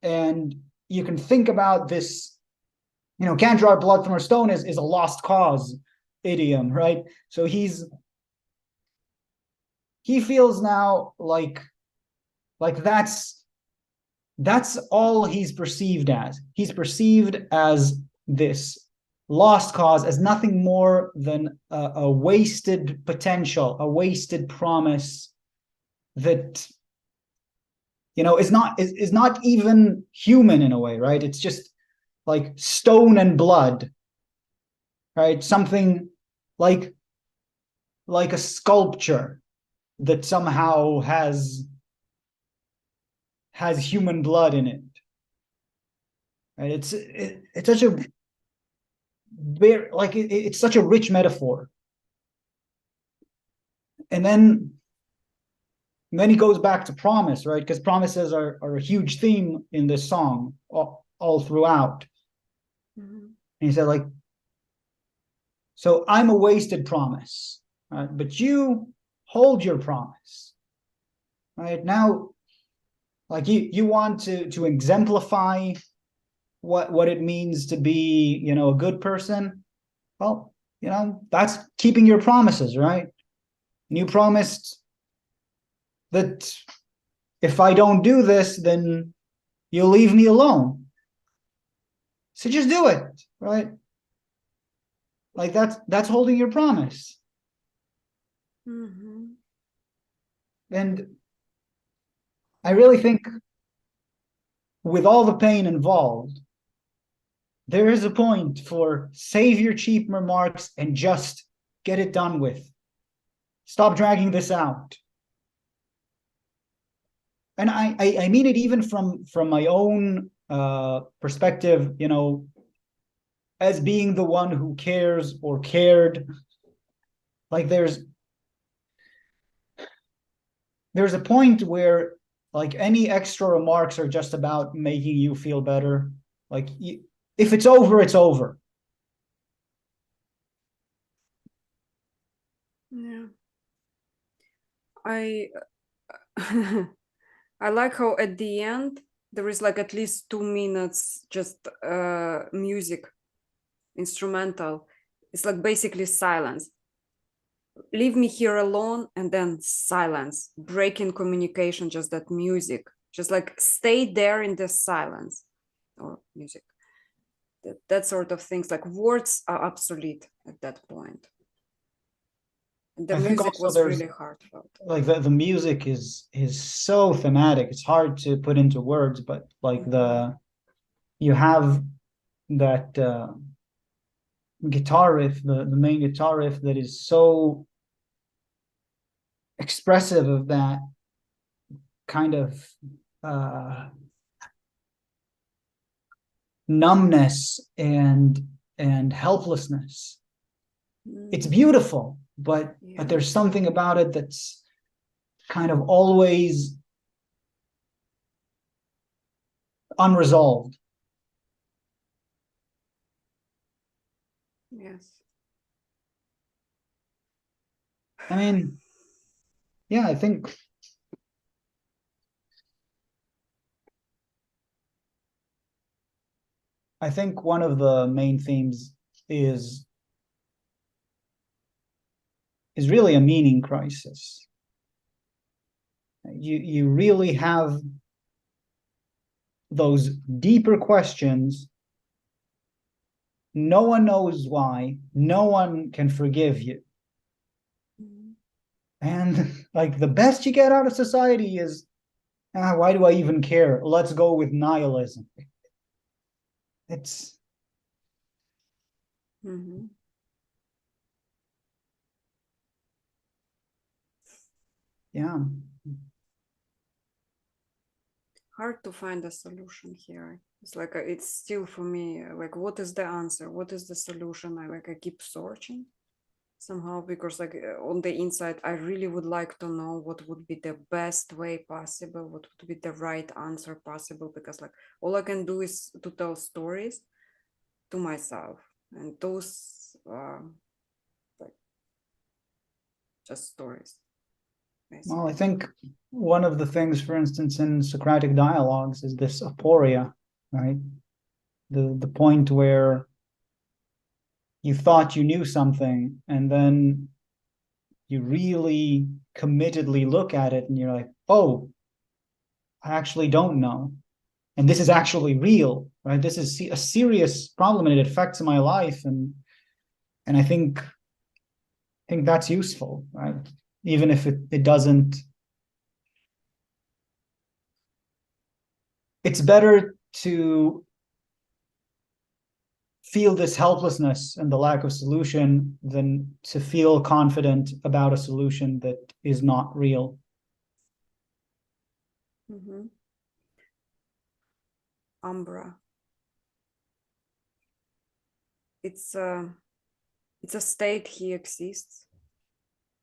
And you can think about this, can't draw blood from a stone is a lost cause idiom, right? So he feels now like that's all he's perceived as. He's perceived as this lost cause, as nothing more than a wasted potential, a wasted promise that is not even human in a way, right? It's just like stone and blood, right? Something like a sculpture that somehow has human blood in it, right? It's such a very it's such a rich metaphor. And then he goes back to promise, right? Because promises are a huge theme in this song all throughout. And he said, like, so I'm a wasted promise, right? But you hold your promise, right? Now, like you want to exemplify what it means to be, a good person. Well, that's keeping your promises, right? And you promised that if I don't do this, then you'll leave me alone. So just do it, right? Like that's holding your promise. And I really think with all the pain involved, there is a point for save your cheap remarks and just get it done with. Stop dragging this out. And I mean it even from my own perspective, as being the one who cares or cared. Like there's a point where like any extra remarks are just about making you feel better. Like if it's over, it's over. Yeah. I I like how at the end there is like at least 2 minutes just music, instrumental. It's like basically silence. Leave me here alone, and then silence, breaking communication, just that music, just like stay there in the silence or music. That sort of things, like words are obsolete at that point. And the I think music also was there's really heartfelt. like the music is so thematic. It's hard to put into words, but like you have that guitar riff, the main guitar riff that is so expressive of that kind of numbness and helplessness. It's beautiful, but Yeah. there's something about it that's kind of always unresolved. Yes. I mean, yeah, I think one of the main themes is really a meaning crisis. You really have those deeper questions. No one knows why. No one can forgive you. And like the best you get out of society is, why do I even care? Let's go with nihilism. It's yeah. Hard to find a solution here. It's like it's still for me like, what is the answer? What is the solution? I keep searching somehow, because like on the inside I really would like to know what would be the best way possible, what would be the right answer possible, because like all I can do is to tell stories to myself, and those like just stories basically. Well, I think one of the things, for instance, in Socratic dialogues is this aporia, right? The point where you thought you knew something and then you really committedly look at it and you're like, oh, I actually don't know. And this is actually real, right? This is a serious problem and it affects my life. And I think that's useful, right? Even if it doesn't, it's better to feel this helplessness and the lack of solution than to feel confident about a solution that is not real. Umbra. It's a state he exists.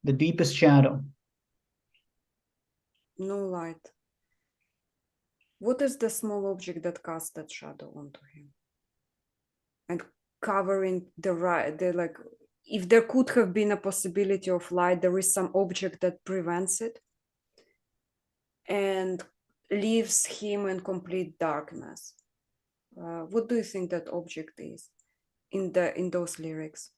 The deepest shadow. No light. What is the small object that casts that shadow onto him? And covering the like, if there could have been a possibility of light, there is some object that prevents it and leaves him in complete darkness. What do you think that object is in those lyrics?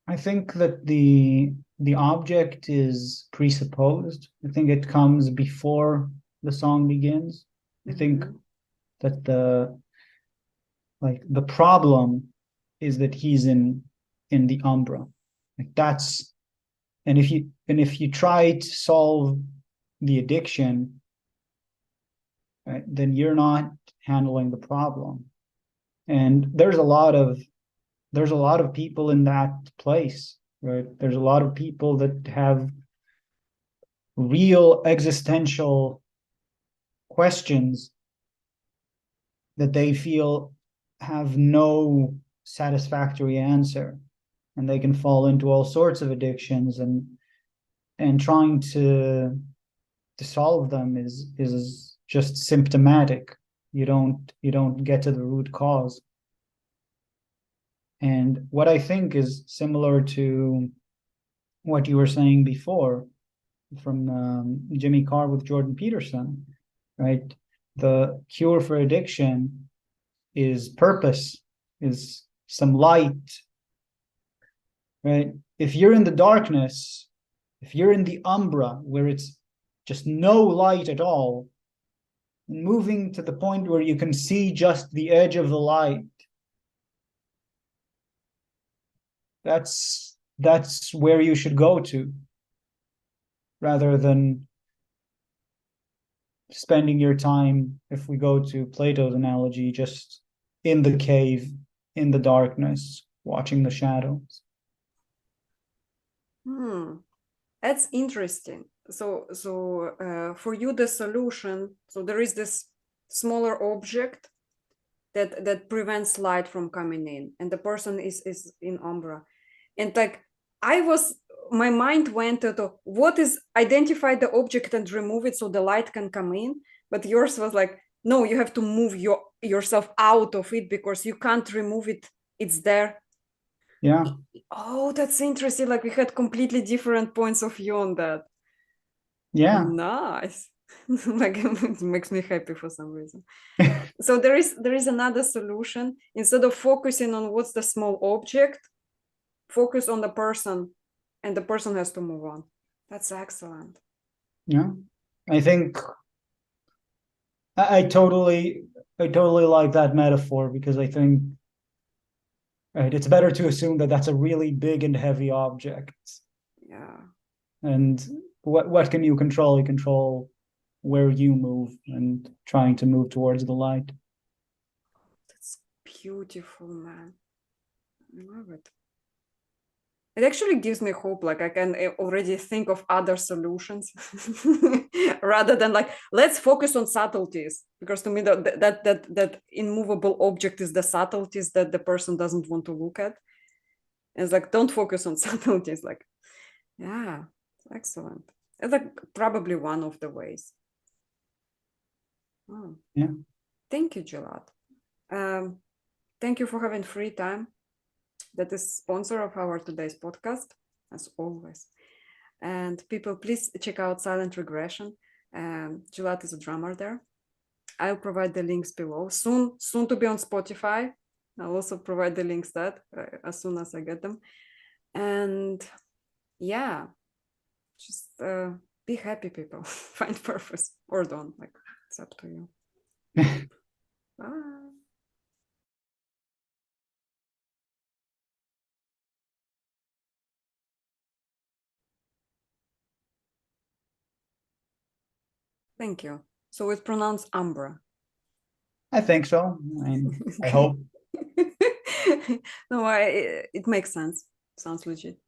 I think that the object is presupposed. I think it comes before the song begins. I think that the problem is that he's in the Umbra. Like that's and if you try to solve the addiction, right, then you're not handling the problem. And there's a lot of people in that place, right? There's a lot of people that have real existential questions that they feel have no satisfactory answer, and they can fall into all sorts of addictions, and trying to solve them is just symptomatic. You don't get to the root cause. And what I think is similar to what you were saying before from Jimmy Carr with Jordan Peterson, right? The cure for addiction is purpose, is some light, right? If you're in the darkness, if you're in the Umbra where it's just no light at all, moving to the point where you can see just the edge of the light, that's where you should go to, rather than spending your time, if we go to Plato's analogy, just in the cave, in the darkness, watching the shadows. That's interesting. So for you, the solution, so there is this smaller object that prevents light from coming in, and the person is in Umbra. And like my mind went to what is identify the object and remove it so the light can come in. But yours was like, no, you have to move yourself out of it because you can't remove it. It's there. Yeah. Oh, that's interesting. Like we had completely different points of view on that. Yeah. Nice. Like it makes me happy for some reason. So there is another solution. Instead of focusing on what's the small object, focus on the person, and the person has to move on. That's excellent. Yeah. I think I totally like that metaphor, because I think, right, it's better to assume that that's a really big and heavy object. Yeah. And what can you control? You control where you move and trying to move towards the light. That's beautiful, man. I love it. It actually gives me hope. Like I can already think of other solutions rather than like, let's focus on subtleties, because to me that immovable object is the subtleties that the person doesn't want to look at. And it's like, don't focus on subtleties. Like, yeah, excellent. It's like probably one of the ways. Oh. Yeah. Thank you, Gilad. Thank you for having free time. That is sponsor of our today's podcast, as always. And people, please check out Silent Regression. Gilad is a drummer there. I'll provide the links below. Soon to be on Spotify. I'll also provide the links that as soon as I get them. And yeah, just be happy, people. Find purpose or don't. Like, it's up to you. Bye. Thank you. So it's pronounced Umbra. I think so. I hope. No, it makes sense. Sounds legit.